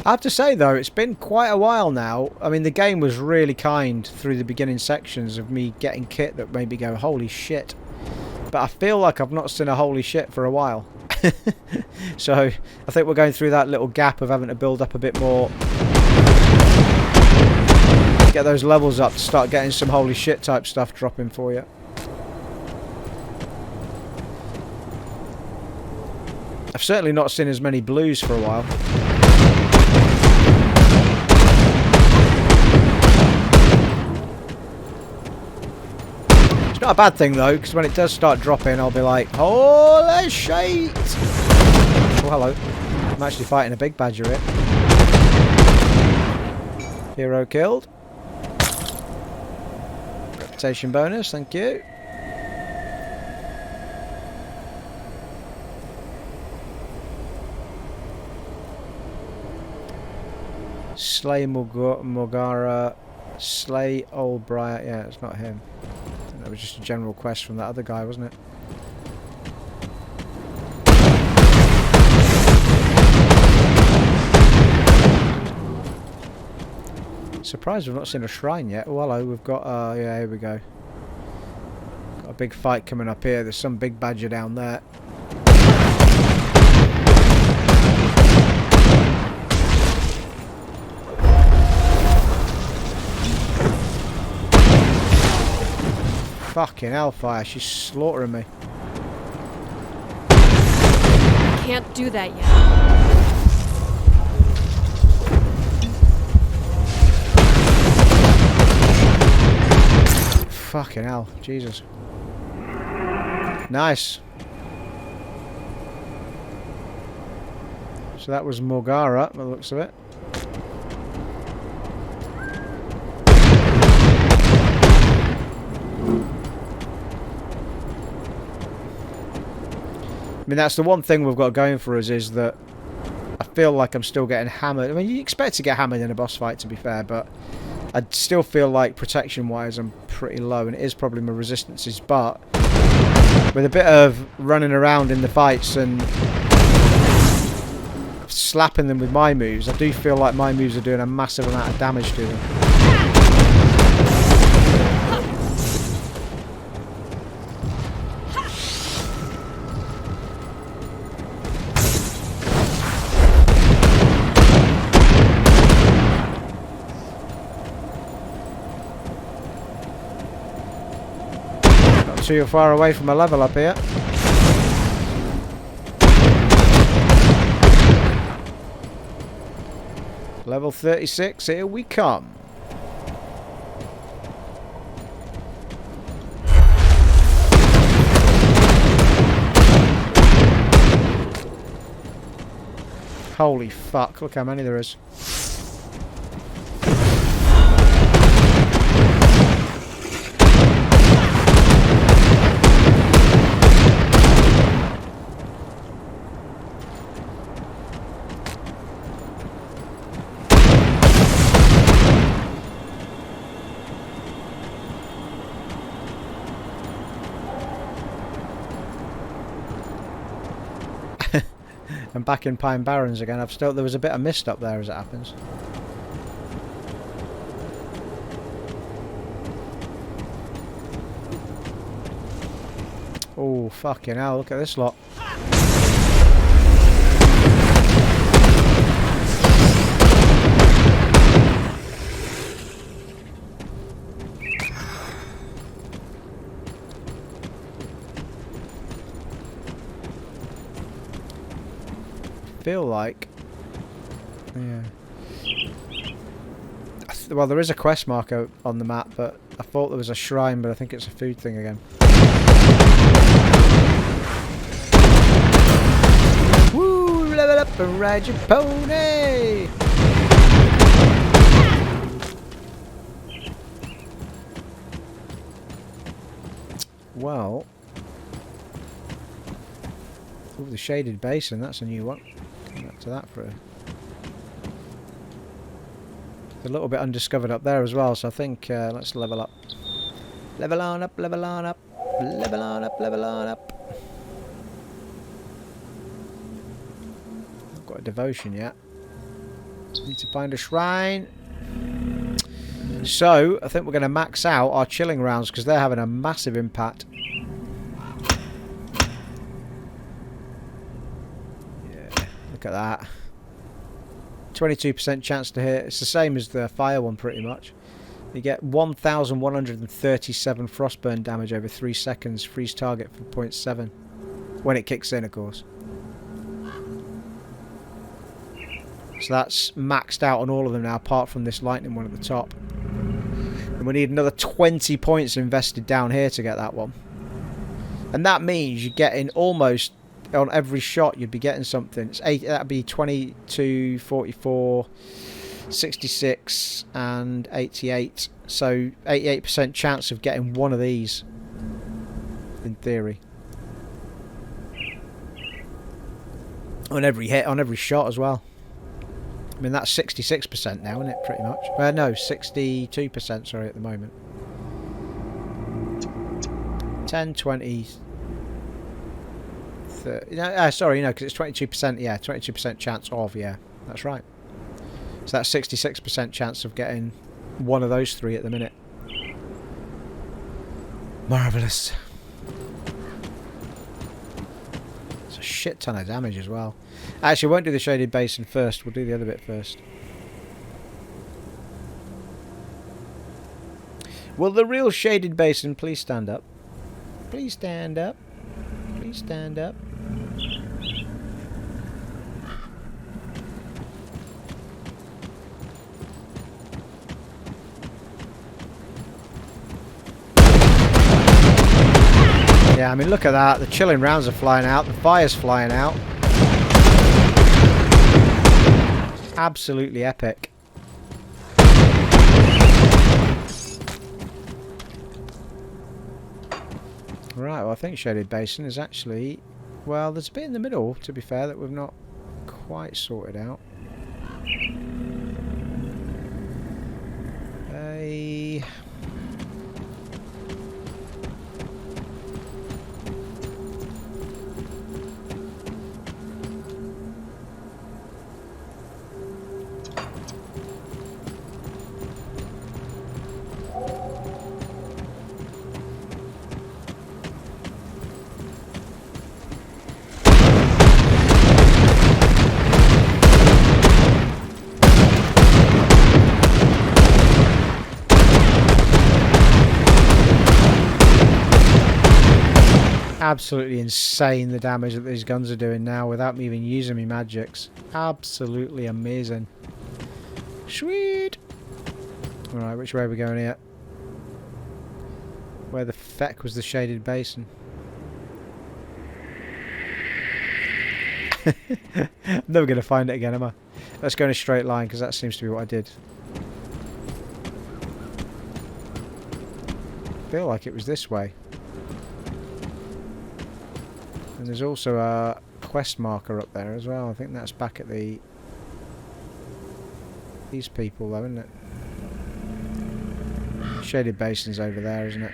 I have to say though, it's been quite a while now. I mean, the game was really kind through the beginning sections of me getting kit that made me go, holy shit. But I feel like I've not seen a holy shit for a while. So, I think we're going through that little gap of having to build up a bit more. Get those levels up to start getting some holy shit type stuff dropping for you. I've certainly not seen as many blues for a while. It's not a bad thing though, because when it does start dropping, I'll be like, holy shit! Oh, hello. I'm actually fighting a big badger here. Hero killed. Reputation bonus, thank you. Slay Mogara, slay Oldbarrow. Yeah, it's not him. That was just a general quest from that other guy, wasn't it? Surprised we've not seen a shrine yet. Oh, hello, we've got, yeah, here we go. Got a big fight coming up here. There's some big badger down there. Fucking hellfire, she's slaughtering me. Can't do that yet. Fucking hell, Jesus. Nice. So that was Mogara, by the looks of it. I mean, that's the one thing we've got going for us, is that I feel like I'm still getting hammered. I mean, you expect to get hammered in a boss fight, to be fair, but I still feel like protection-wise I'm pretty low, and it is probably my resistances, but with a bit of running around in the fights and slapping them with my moves, I do feel like my moves are doing a massive amount of damage to them. Not too far away from a level up here. Level 36, here we come. Holy fuck, look how many there is. I'm back in Pine Barrens again. There was a bit of mist up there as it happens. Oh, fucking hell, look at this lot. Feel like, yeah. Well, there is a quest marker on the map, but I thought there was a shrine, but I think it's a food thing again. Woo! Level up and ride your pony! Well, ooh, the Shaded Basin, that's a new one. Back to that for a little bit undiscovered up there as well, so I think let's level up. Level on up, level on up, level on up, level on up. Not got a devotion yet. Need to find a shrine. So I think we're going to max out our chilling rounds because they're having a massive impact. Look at that. 22% chance to hit. It's the same as the fire one pretty much. You get 1,137 frostburn damage over 3 seconds. Freeze target for 0.7. When it kicks in, of course. So that's maxed out on all of them now, apart from this lightning one at the top. And we need another 20 points invested down here to get that one. And that means you're getting almost... on every shot you'd be getting something. It's 8, that'd be 22, 44, 66 and 88. So 88% chance of getting one of these in theory. On every hit, on every shot as well. I mean that's 66% now, isn't it, pretty much? No, 62% sorry at the moment. 10, 20... sorry, no, because it's 22%, yeah, 22% chance of, yeah, that's right. So that's 66% chance of getting one of those three at the minute. Marvellous. It's a shit ton of damage as well. Actually, we won't do the Shaded Basin first, we'll do the other bit first. Will the real Shaded Basin please stand up? Please stand up. Please stand up. Yeah, I mean, look at that. The chilling rounds are flying out. The fire's flying out. Absolutely epic. Right, well, I think Shaded Basin is actually... well, there's a bit in the middle, to be fair, that we've not quite sorted out. Absolutely insane the damage that these guns are doing now without me even using my magics. Absolutely amazing. Sweet! Alright, which way are we going here? Where the feck was the shaded basin? I'm never going to find it again, am I? Let's go in a straight line because that seems to be what I did. I feel like it was this way. And there's also a quest marker up there as well. I think that's back at the... these people though, isn't it? Shaded Basin's over there, isn't it?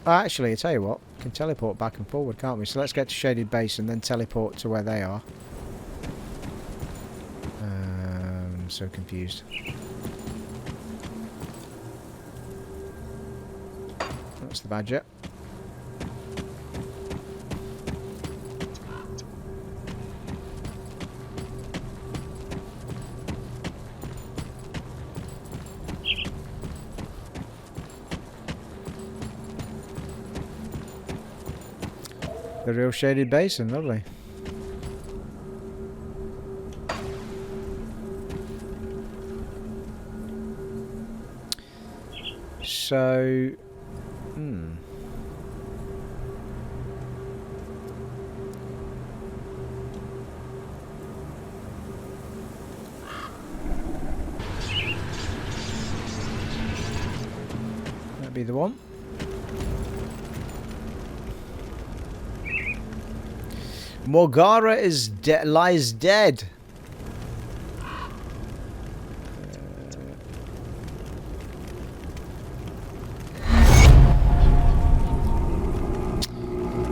Oh, actually, I tell you what. We can teleport back and forward, can't we? So let's get to Shaded Basin, then teleport to where they are. I'm so confused. That's the badger. The real Shaded Basin, lovely. So, that'd be the one. Mogara is lies dead.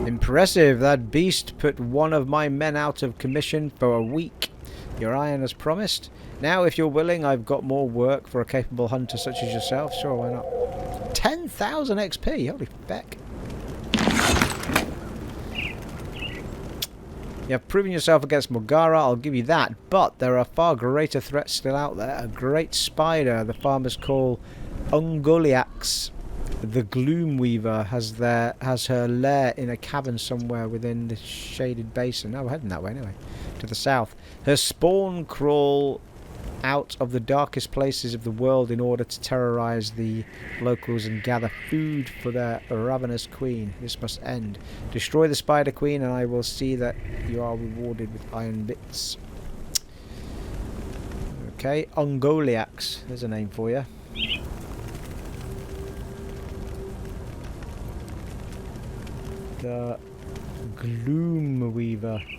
Impressive. That beast put one of my men out of commission for a week. Your iron as promised. Now, if you're willing, I've got more work for a capable hunter such as yourself. Sure, why not? 10,000 XP. Holy feck. You have proven yourself against Mogara, I'll give you that, but there are far greater threats still out there. A great spider the farmers call Ungoliax, the gloomeeaver, has her lair in a cavern somewhere within the Shaded Basin. Oh, we're heading that way anyway, to the south. Her spawn crawl out of the darkest places of the world in order to terrorize the locals and gather food for their ravenous queen. This must end. Destroy the spider queen and I will see that you are rewarded with iron bits. Okay, Ungoliax. There's a name for you. The gloomeeaver.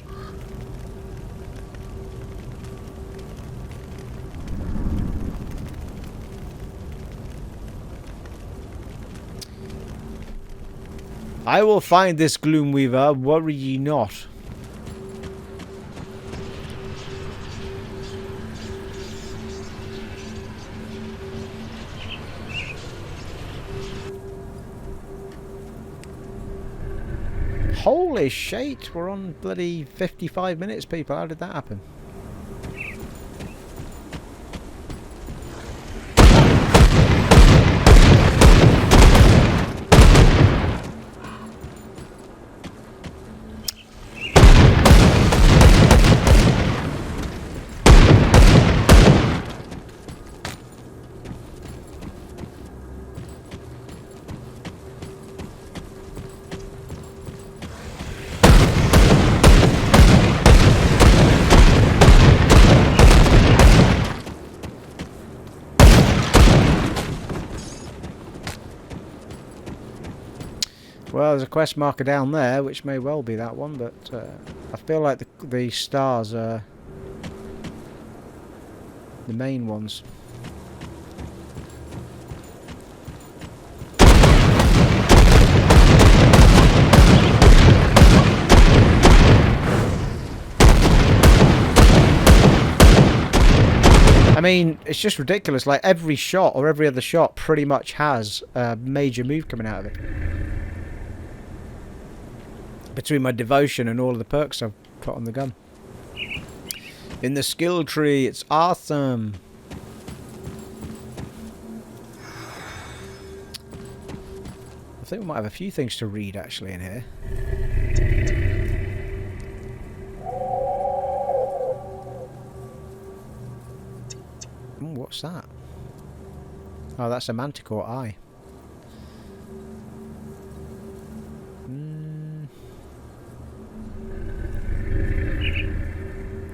I will find this gloomeeaver, worry ye not. Holy shit, we're on bloody 55 minutes, people. How did that happen? Well, there's a quest marker down there, which may well be that one, but I feel like the stars are the main ones. I mean, it's just ridiculous. Like, every shot or every other shot pretty much has a major move coming out of it. Between my devotion and all of the perks I've put on the gun. In the skill tree, it's awesome. I think we might have a few things to read actually in here. What's that? Oh, that's a manticore eye.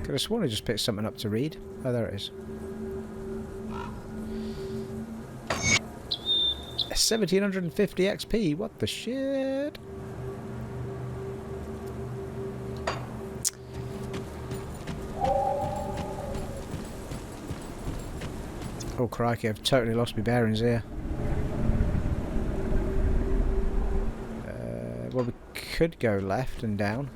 Could have sworn I just picked something up to read. Oh, there it is. 1750 XP. What the shit? Oh crikey, I've totally lost my bearings here. Well, we could go left and down.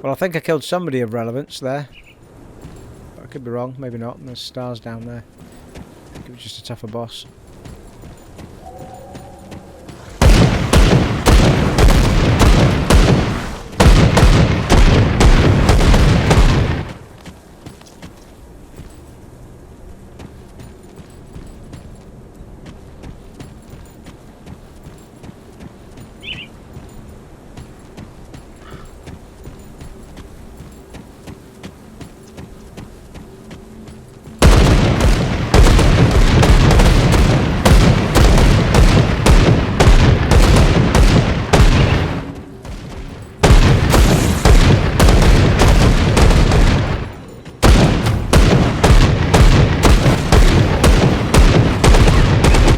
Well, I think I killed somebody of relevance there. But I could be wrong, maybe not. There's stars down there. I think it was just a tougher boss.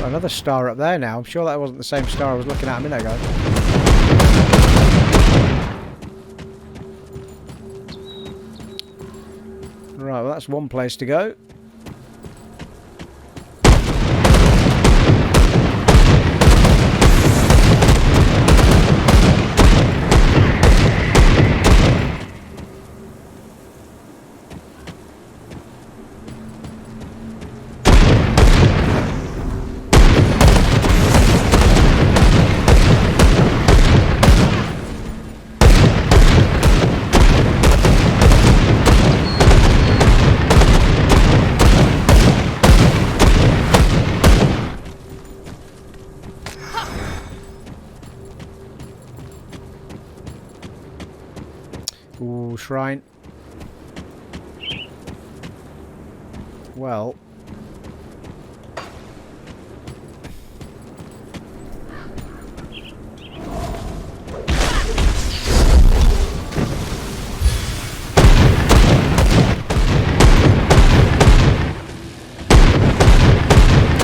Another star up there now. I'm sure that wasn't the same star I was looking at a minute ago. Right, well that's one place to go. Ooh, shrine. Well.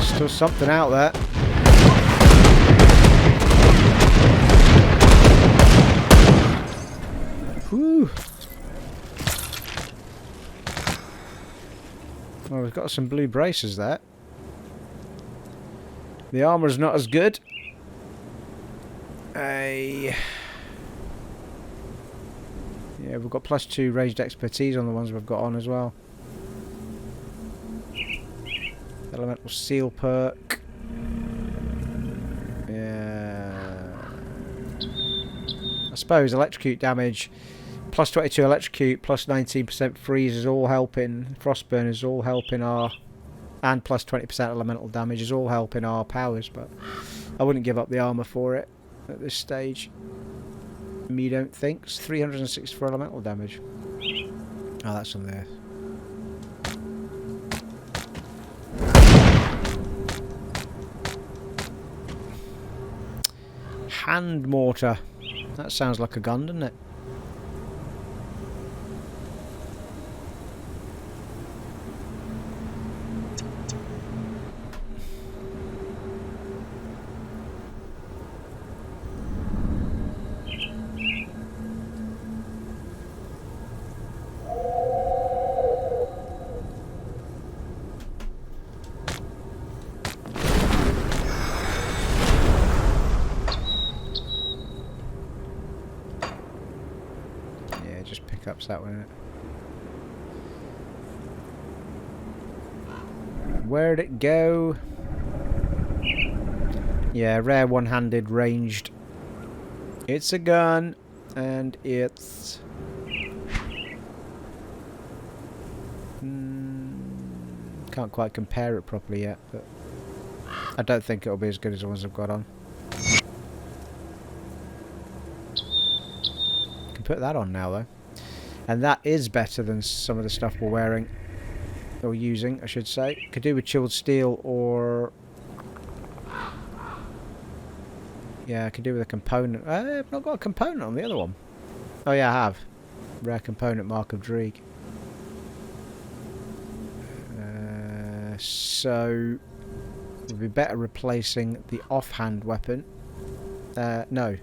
Still something out there. Whew. Well, we've got some blue braces there. The armour's not as good. Yeah, we've got +2 ranged expertise on the ones we've got on as well. Elemental seal perk. Yeah. I suppose electrocute damage, +22 electrocute, +19% freeze is all helping. Frostburn is all helping our, and +20% elemental damage is all helping our powers. But I wouldn't give up the armour for it at this stage. Me don't think. It's 364 elemental damage. Oh, that's on there. Hand mortar. That sounds like a gun, doesn't it? That one. Where'd it go? Yeah, rare one-handed ranged. It's a gun, and it's can't quite compare it properly yet, but I don't think it'll be as good as the ones I've got on. Can put that on now though. And that is better than some of the stuff we're wearing. Or using, I should say. Could do with chilled steel or... Yeah, I could do with a component. I've not got a component on the other one. Oh yeah, I have. Rare component, Mark of Dreeg. So... it would be better replacing the offhand weapon. No.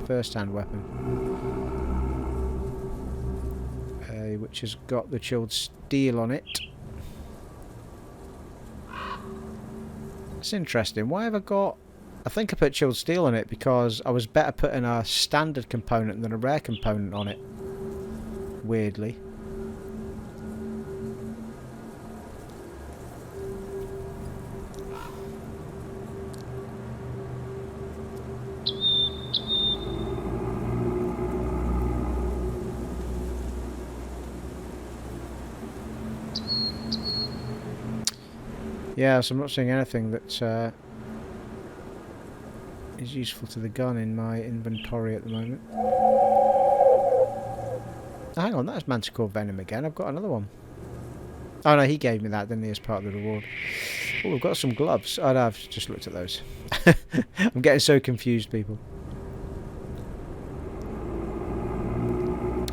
First hand weapon. Which has got the chilled steel on it. It's interesting. Why have I got... I think I put chilled steel on it because I was better putting a standard component than a rare component on it. Weirdly. Yeah, so I'm not seeing anything that is useful to the gun in my inventory at the moment. Oh, hang on, that's Manticore Venom again. I've got another one. Oh no, he gave me that, didn't he, as part of the reward. Oh, we've got some gloves. Oh no, I've just looked at those. I'm getting so confused, people.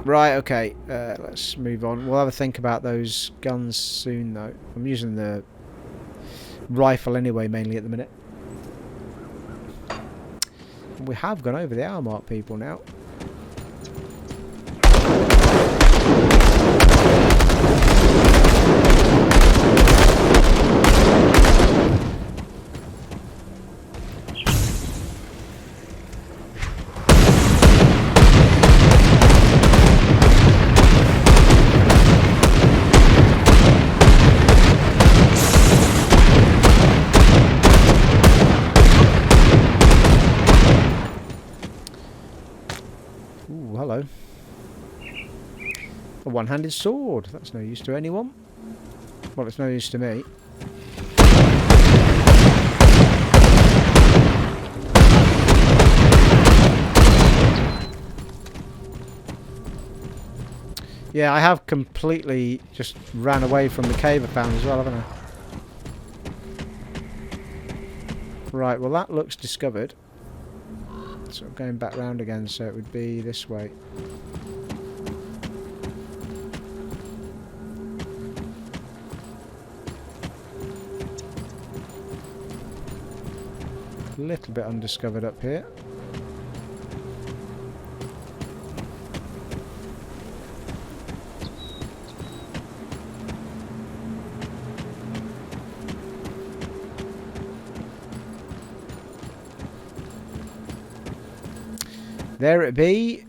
Right, okay, let's move on. We'll have a think about those guns soon, though. I'm using the rifle anyway, mainly at the minute. We have gone over the hour mark, people, now. Hello. A one-handed sword. That's no use to anyone. Well, it's no use to me. Yeah, I have completely just ran away from the cave I found as well, haven't I? Right, well that looks discovered. So I'm going back round again, so it would be this way. A little bit undiscovered up here. There it be.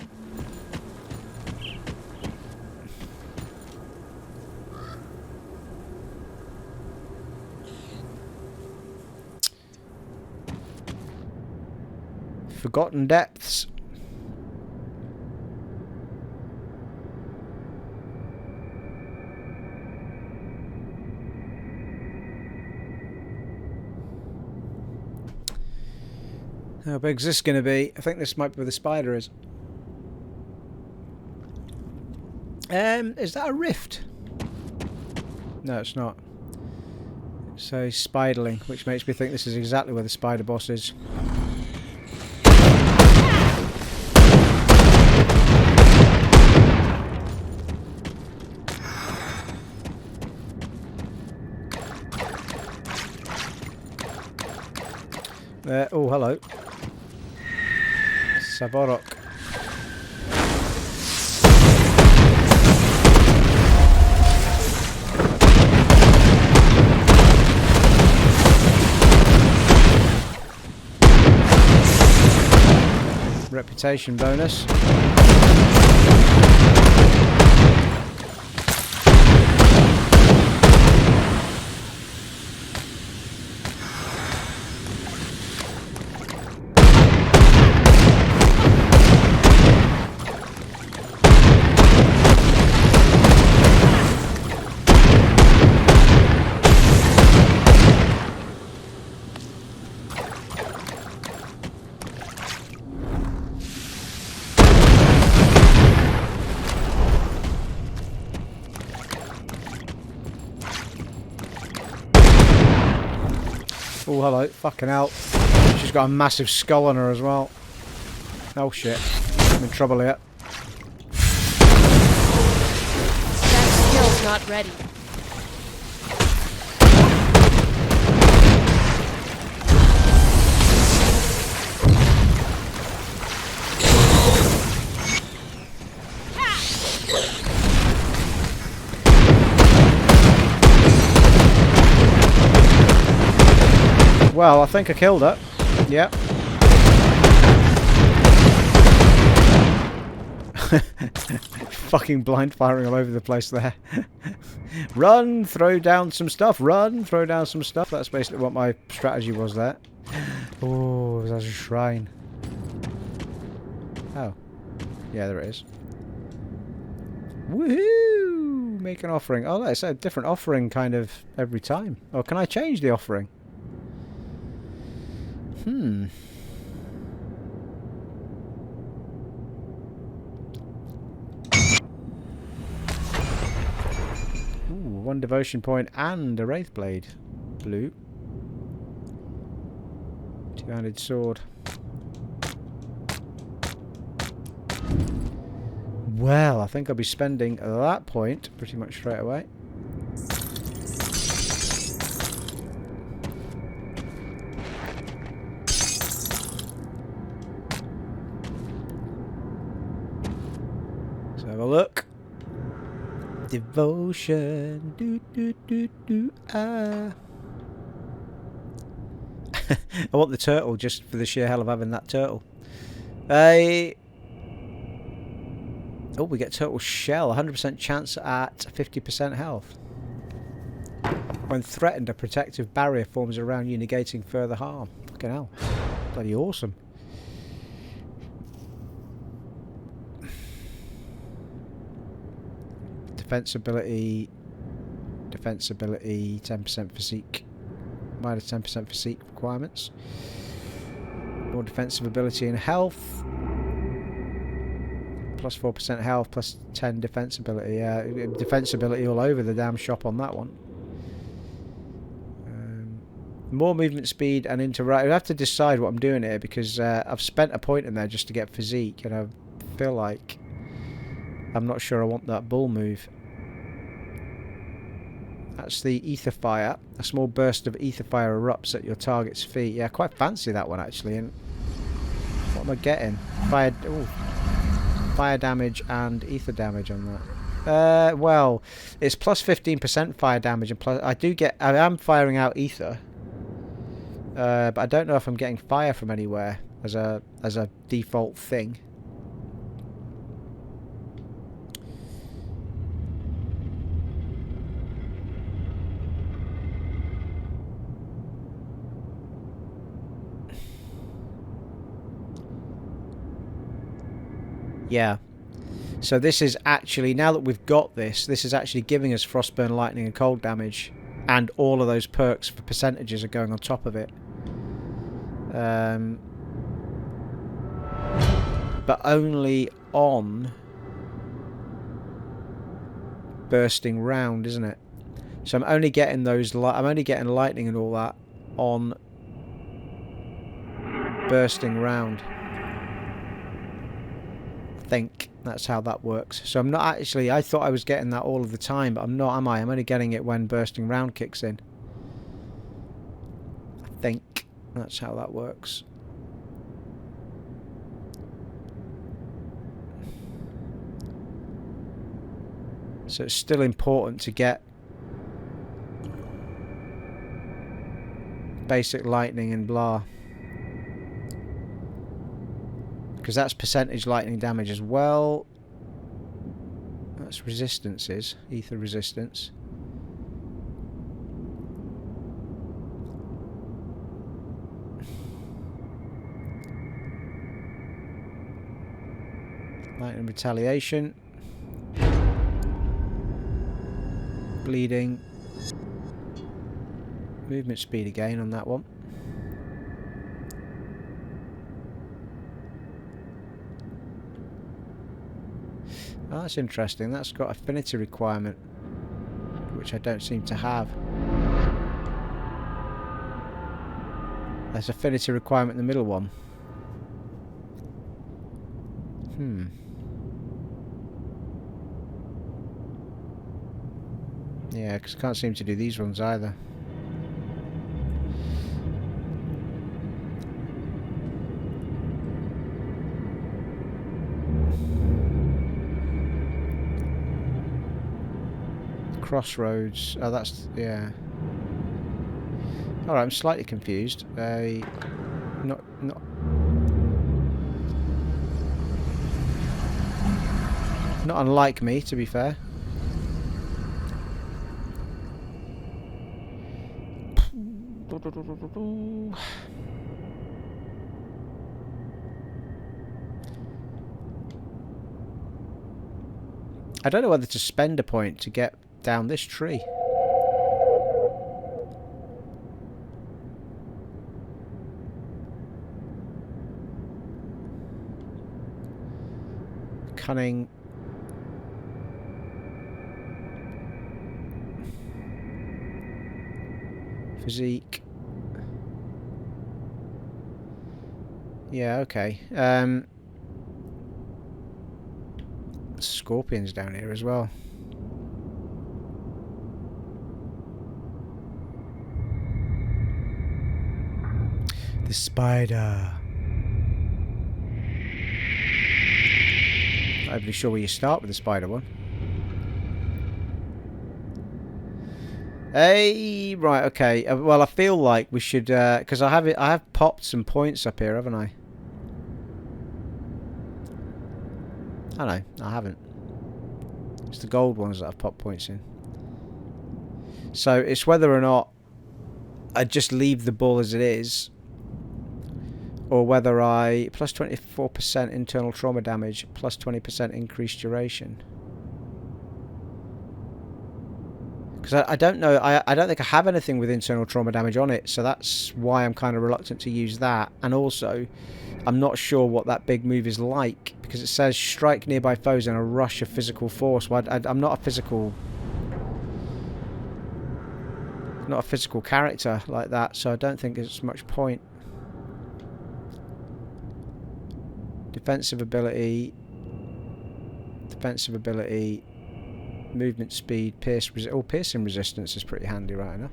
Forgotten Depths. How big's this going to be? I think this might be where the spider is. Is that a rift? No, it's not. It's a spiderling, which makes me think this is exactly where the spider boss is. Oh, hello. Savarok. Reputation bonus. Oh, hello. Fucking hell. She's got a massive skull on her as well. Oh, shit. I'm in trouble here. That skill's not ready. Well, I think I killed her. Yep. Fucking blind firing all over the place there. Run, throw down some stuff. Run, throw down some stuff. That's basically what my strategy was there. Oh, there's a shrine. Oh. Yeah, there it is. Woohoo! Make an offering. Oh, it's a different offering kind of every time. Oh, can I change the offering? Ooh, 1 devotion point and a wraith blade. Blue. 2-handed sword. Well, I think I'll be spending that point pretty much straight away. Have a look. Devotion. Do, do, do, do, ah. I want the turtle just for the sheer hell of having that turtle. Oh, we get turtle shell. 100% chance at 50% health. When threatened, a protective barrier forms around you, negating further harm. Fucking hell. Bloody awesome. Defensibility, 10% physique, minus 10% physique requirements. More defensive ability and health, plus 4% health, plus 10 defensibility. Yeah, defensibility all over the damn shop on that one. More movement speed and interact. I have to decide what I'm doing here because I've spent a point in there just to get physique, and I feel like I'm not sure I want that bull move. That's the ether fire. A small burst of ether fire erupts at your target's feet. Yeah, quite fancy that one actually. And what am I getting? Fire, ooh, fire damage and ether damage on that. Well, it's plus 15% fire damage and plus. I am firing out ether, but I don't know if I'm getting fire from anywhere as a default thing. Yeah. So this is actually, now that we've got this is actually giving us frostburn, lightning and cold damage, and all of those perks for percentages are going on top of it. but only on bursting round, isn't it? So I'm only getting those. I'm only getting lightning and all that on bursting round. I think that's how that works. So I'm not actually. I thought I was getting that all of the time, but I'm not. Am I? I'm only getting it when bursting round kicks in. I think that's how that works. So it's still important to get basic lightning and blah, because that's percentage lightning damage as well. That's resistances, ether resistance. Lightning retaliation. Bleeding. Movement speed again on that one. Oh, that's interesting. That's got affinity requirement, which I don't seem to have. There's affinity requirement in the middle one. Yeah, because I can't seem to do these ones either. Crossroads. Oh, that's... yeah. Alright, I'm slightly confused. Not unlike me, to be fair. I don't know whether to spend a point to get down this tree. Cunning. Physique. Yeah, okay. Scorpions down here as well. The spider. Not overly sure where you start with the spider one. Hey, right, okay. Well, I feel like we should, because I have popped some points up here, haven't I? Oh no, I haven't. It's the gold ones that I've popped points in. So it's whether or not I just leave the ball as it is, or whether I plus 24% internal trauma damage, plus 20% increased duration. Because I don't know, I don't think I have anything with internal trauma damage on it, so that's why I'm kind of reluctant to use that. And also, I'm not sure what that big move is like, because it says strike nearby foes in a rush of physical force. Well, I'm not a physical character like that, so I don't think there's much point. Defensive ability, movement speed, piercing resistance is pretty handy right enough.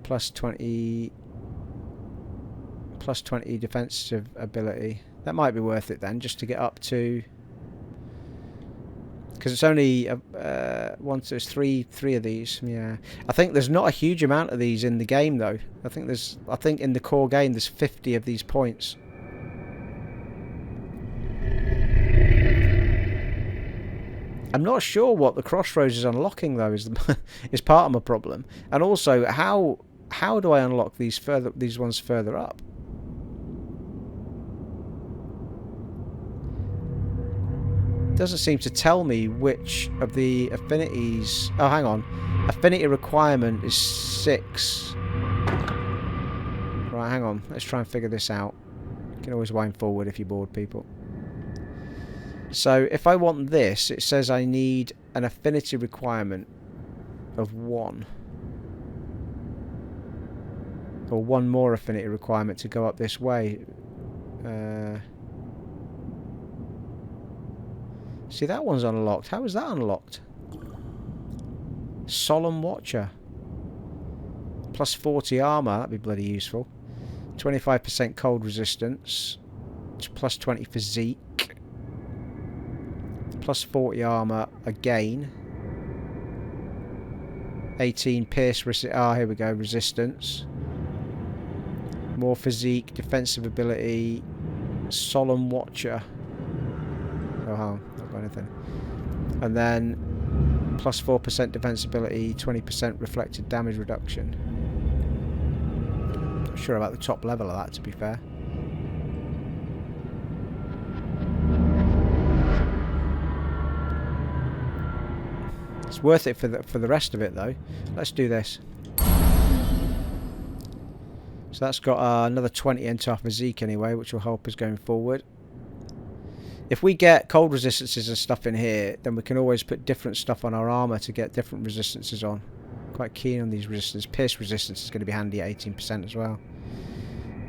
Plus 20 defensive ability. That might be worth it then, just to get up to, because it's only there's three of these. Yeah, I think there's not a huge amount of these in the game though. I think in the core game there's 50 of these points. I'm not sure what the crossroads is unlocking though, is part of my problem. And also, how do I unlock these ones further up? Doesn't seem to tell me which of the affinities. Oh, hang on. Affinity requirement is 6. Right, hang on. Let's try and figure this out. You can always wind forward if you're bored, people. So if I want this, it says I need an affinity requirement of 1. Or 1 more affinity requirement to go up this way. See, that one's unlocked. How is that unlocked? Solemn Watcher. Plus 40 armor. That'd be bloody useful. 25% cold resistance. Plus 20 physique. Plus 40 armor again. 18 pierce here we go. Resistance. More physique. Defensive ability. Solemn Watcher. Oh, hang on. Not got anything. And then plus 4% defensibility, 20% reflected damage reduction. Not sure about the top level of that, to be fair. It's worth it for the rest of it, though. Let's do this. So that's got another 20 into our physique anyway, which will help us going forward. If we get cold resistances and stuff in here, then we can always put different stuff on our armour to get different resistances on. Quite keen on these resistances. Pierce resistance is going to be handy at 18% as well.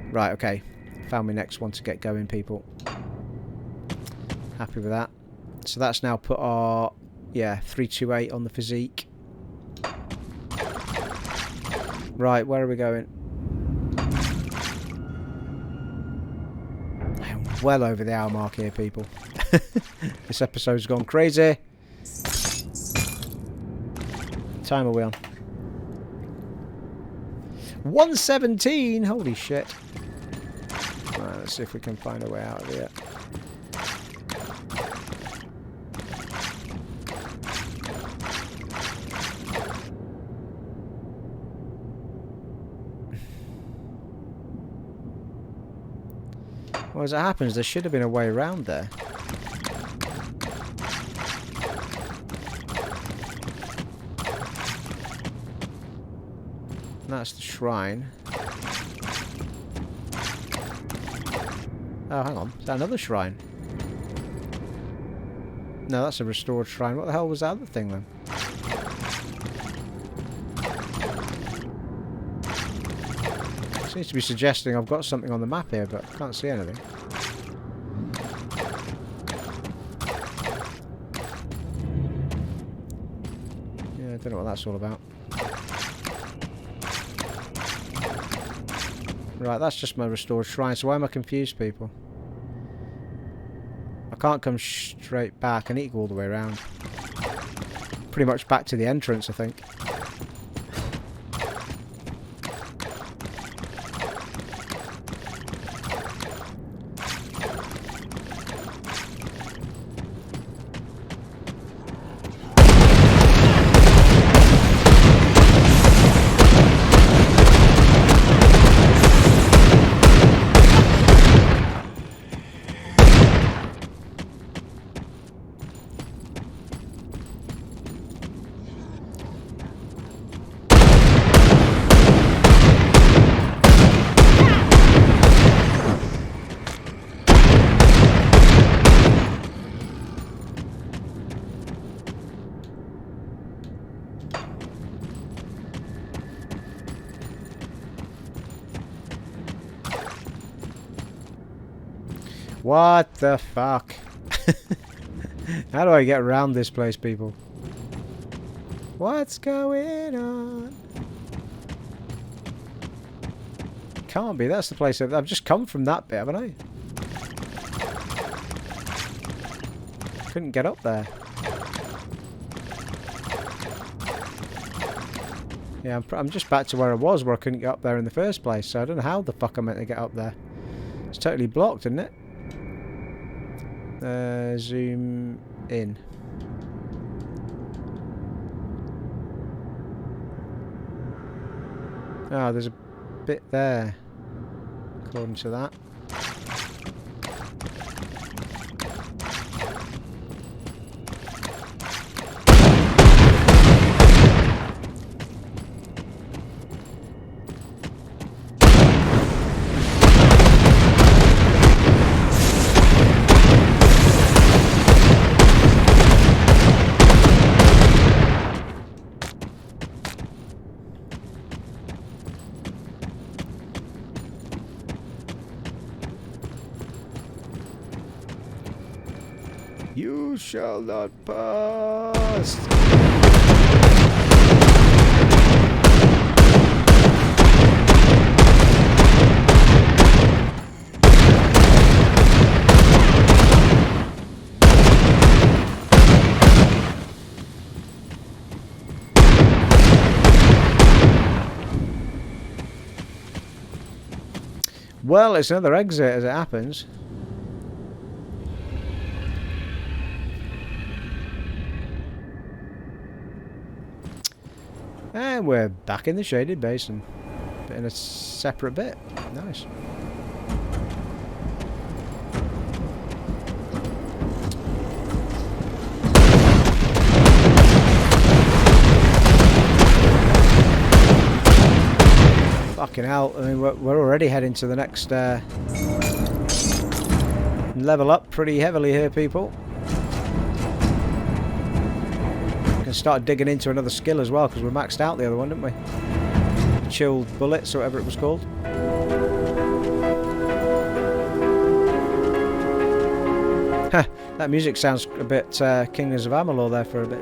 Right, okay. Found my next one to get going, people. Happy with that. So that's now put our, 328 on the physique. Right, where are we going? Well over the hour mark here, people. This episode's gone crazy. Time are we on? 1:17. Holy shit. Right, let's see if we can find a way out of here. Well, as it happens, there should have been a way around there. That's the shrine. Oh, hang on. Is that another shrine? No, that's a restored shrine. What the hell was that other thing, then? Seems to be suggesting I've got something on the map here, but I can't see anything. Yeah, I don't know what that's all about. Right, that's just my restored shrine, so why am I confused, people? I can't come straight back, I need to go all the way around. Pretty much back to the entrance, I think. What the fuck? How do I get around this place, people? What's going on? Can't be. That's the place I've just come from that bit, haven't I? Couldn't get up there. Yeah, I'm just back to where I was, where I couldn't get up there in the first place. So I don't know how the fuck I'm meant to get up there. It's totally blocked, isn't it? Zoom in. Oh, there's a bit there, according to that. You shall not pass. Well, it's another exit as it happens. And we're back in the shaded basin. But in a separate bit. Nice. Fucking hell, I mean, we're already heading to the next level up pretty heavily here, people. We can start digging into another skill as well, because we maxed out the other one, didn't we? Chilled bullets, or whatever it was called. Huh, that music sounds a bit Kingdoms of Amalur there for a bit.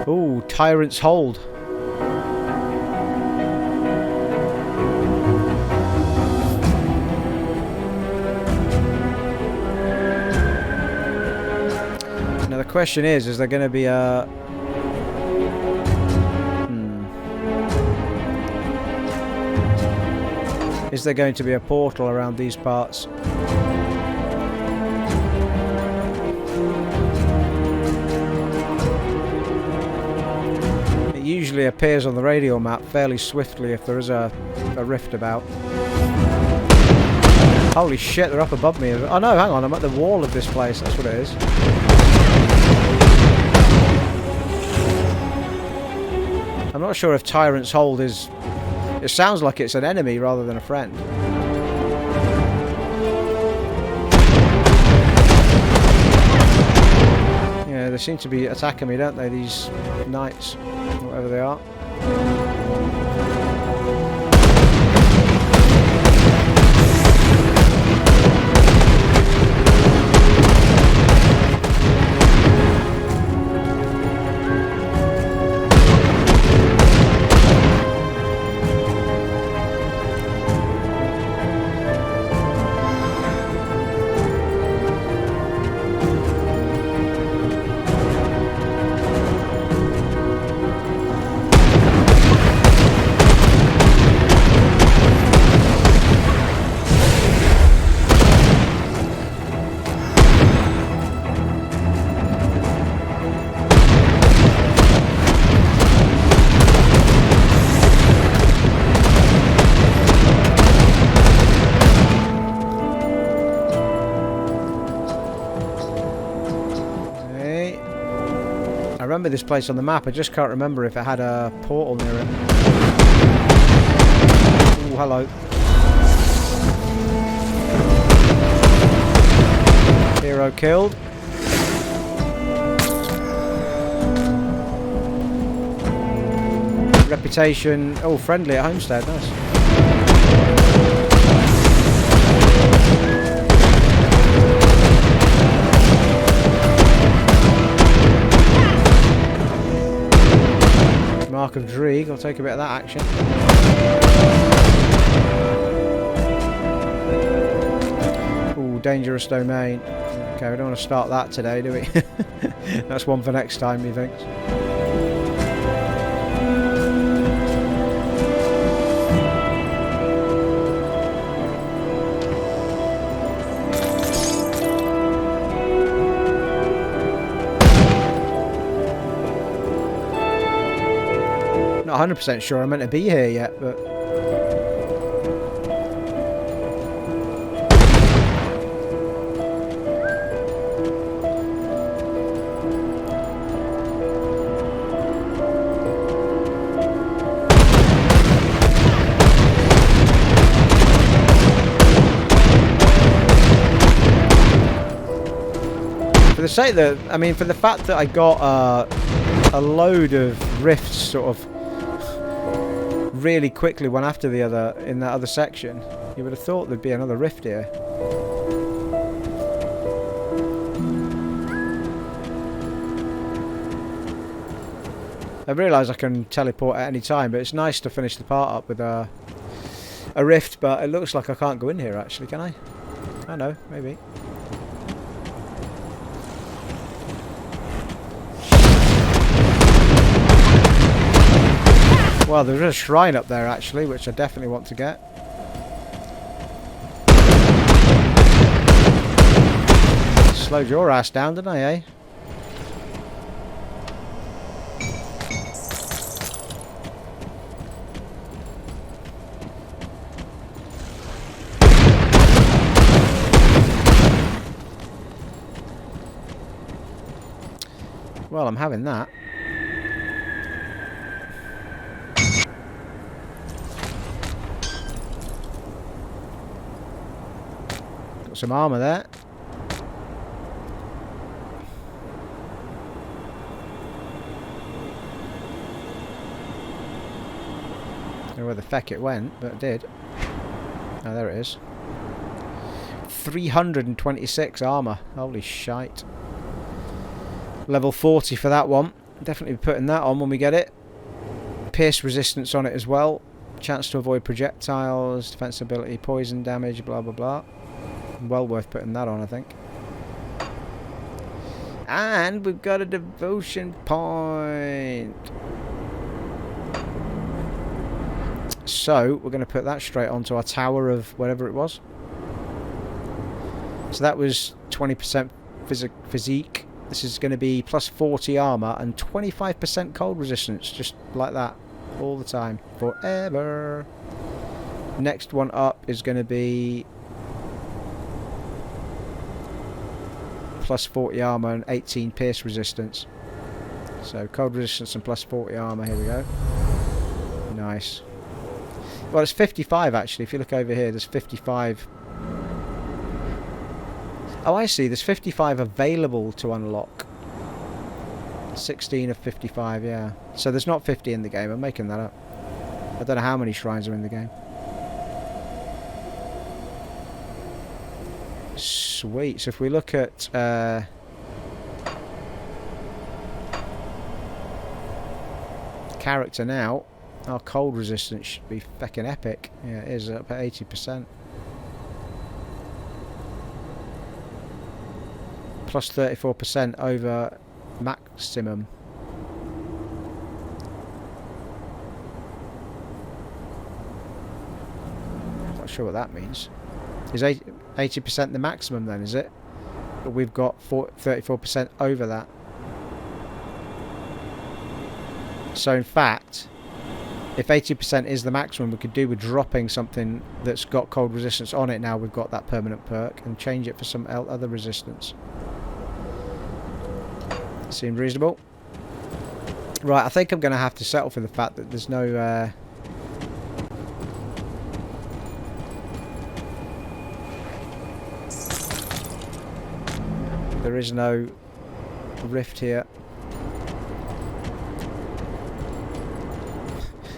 Ooh, Tyrants Hold. Now the question is there going to be a... Is there going to be a portal around these parts? Usually appears on the radial map fairly swiftly if there is a rift about. Holy shit, they're up above me. Oh no, hang on, I'm at the wall of this place, that's what it is. I'm not sure if Tyrants Hold is... It sounds like it's an enemy rather than a friend. Yeah, they seem to be attacking me, don't they, these knights? Whatever they are. I remember this place on the map, I just can't remember if it had a portal near it. Ooh, hello. Hero killed. Reputation, oh, friendly at Homestead, nice. Mark of Dreeg, I'll take a bit of that action. Ooh, dangerous domain. Okay, we don't want to start that today, do we? That's one for next time, methinks. Not 100% sure I'm meant to be here yet, but... For the sake that, I mean, for the fact that I got a load of rifts sort of really quickly one after the other in that other section, you would have thought there'd be another rift here. I realise I can teleport at any time, but it's nice to finish the part up with a rift, but it looks like I can't go in here actually, can I? I know, maybe. Well, there's a shrine up there actually, which I definitely want to get. Slowed your ass down, didn't I, eh? Well, I'm having that. Got some armour there. Don't know where the feck it went, but it did. Oh, there it is. 326 armour. Holy shite. Level 40 for that one. Definitely be putting that on when we get it. Pierce resistance on it as well. Chance to avoid projectiles, defense ability, poison damage, blah blah blah. Well worth putting that on, I think. And we've got a devotion point. So we're going to put that straight onto our tower of whatever it was. So that was 20% physique. This is going to be plus 40 armour and 25% cold resistance, just like that, all the time, forever. Next one up is going to be plus 40 armour and 18 pierce resistance. So cold resistance and plus 40 armour, here we go. Nice. Well, it's 55 actually, if you look over here, there's 55. Oh, I see. There's 55 available to unlock. 16 of 55, yeah. So there's not 50 in the game. I'm making that up. I don't know how many shrines are in the game. Sweet. So if we look at... character now, our cold resistance should be feckin' epic. Yeah, it is up at 80%. Plus 34% over maximum. Not sure what that means. Is 80% the maximum then, is it? But we've got 34% over that. So in fact, if 80% is the maximum, we could do with dropping something that's got cold resistance on it now we've got that permanent perk and change it for some other resistance. Seemed reasonable. Right, I think I'm going to have to settle for the fact that there's no... there is no rift here.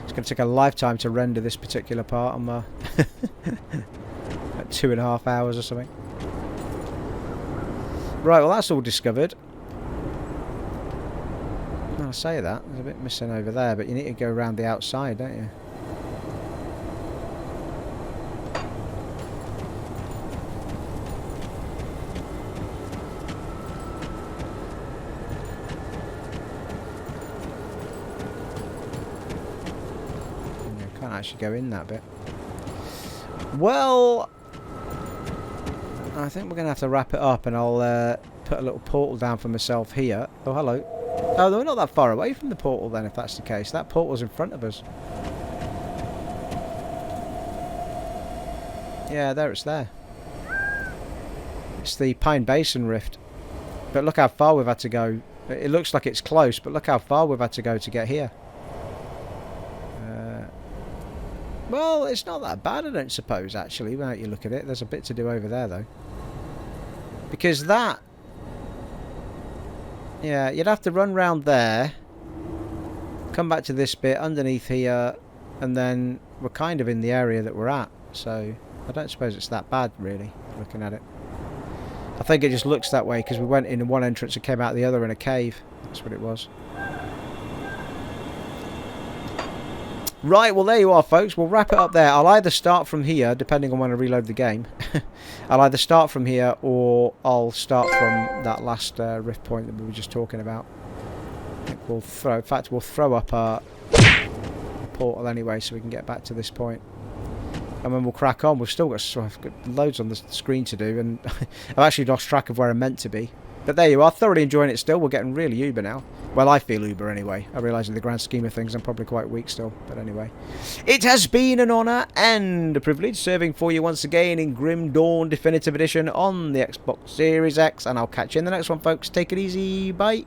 It's going to take a lifetime to render this particular part on my... like 2.5 hours or something. Right, well that's all discovered. I say that, there's a bit missing over there, but you need to go around the outside, don't you? I can't actually go in that bit. Well, I think we're going to have to wrap it up, and I'll put a little portal down for myself here. Oh, hello. Oh, we're not that far away from the portal then, if that's the case. That portal's in front of us. Yeah, there, it's there. It's the Pine Basin rift. But look how far we've had to go. It looks like it's close, but look how far we've had to go to get here. Well, it's not that bad, I don't suppose, actually, when you look at it. There's a bit to do over there, though. Because that Yeah, you'd have to run round there, come back to this bit underneath here, and then we're kind of in the area that we're at. So I don't suppose it's that bad, really, looking at it. I think it just looks that way because we went in one entrance and came out the other in a cave. That's what it was. Right, well there you are, folks. We'll wrap it up there. I'll either start from here, depending on when I reload the game. I'll either start from here, or I'll start from that last rift point that we were just talking about. I think we'll throw, in fact, we'll throw up our portal anyway, so we can get back to this point. And then we'll crack on. We've still got loads on the screen to do, and I've actually lost track of where I'm meant to be. But there you are, thoroughly enjoying it still. We're getting really uber now. Well, I feel uber anyway. I realise in the grand scheme of things I'm probably quite weak still. But anyway. It has been an honour and a privilege serving for you once again in Grim Dawn Definitive Edition on the Xbox Series X. And I'll catch you in the next one, folks. Take it easy. Bye.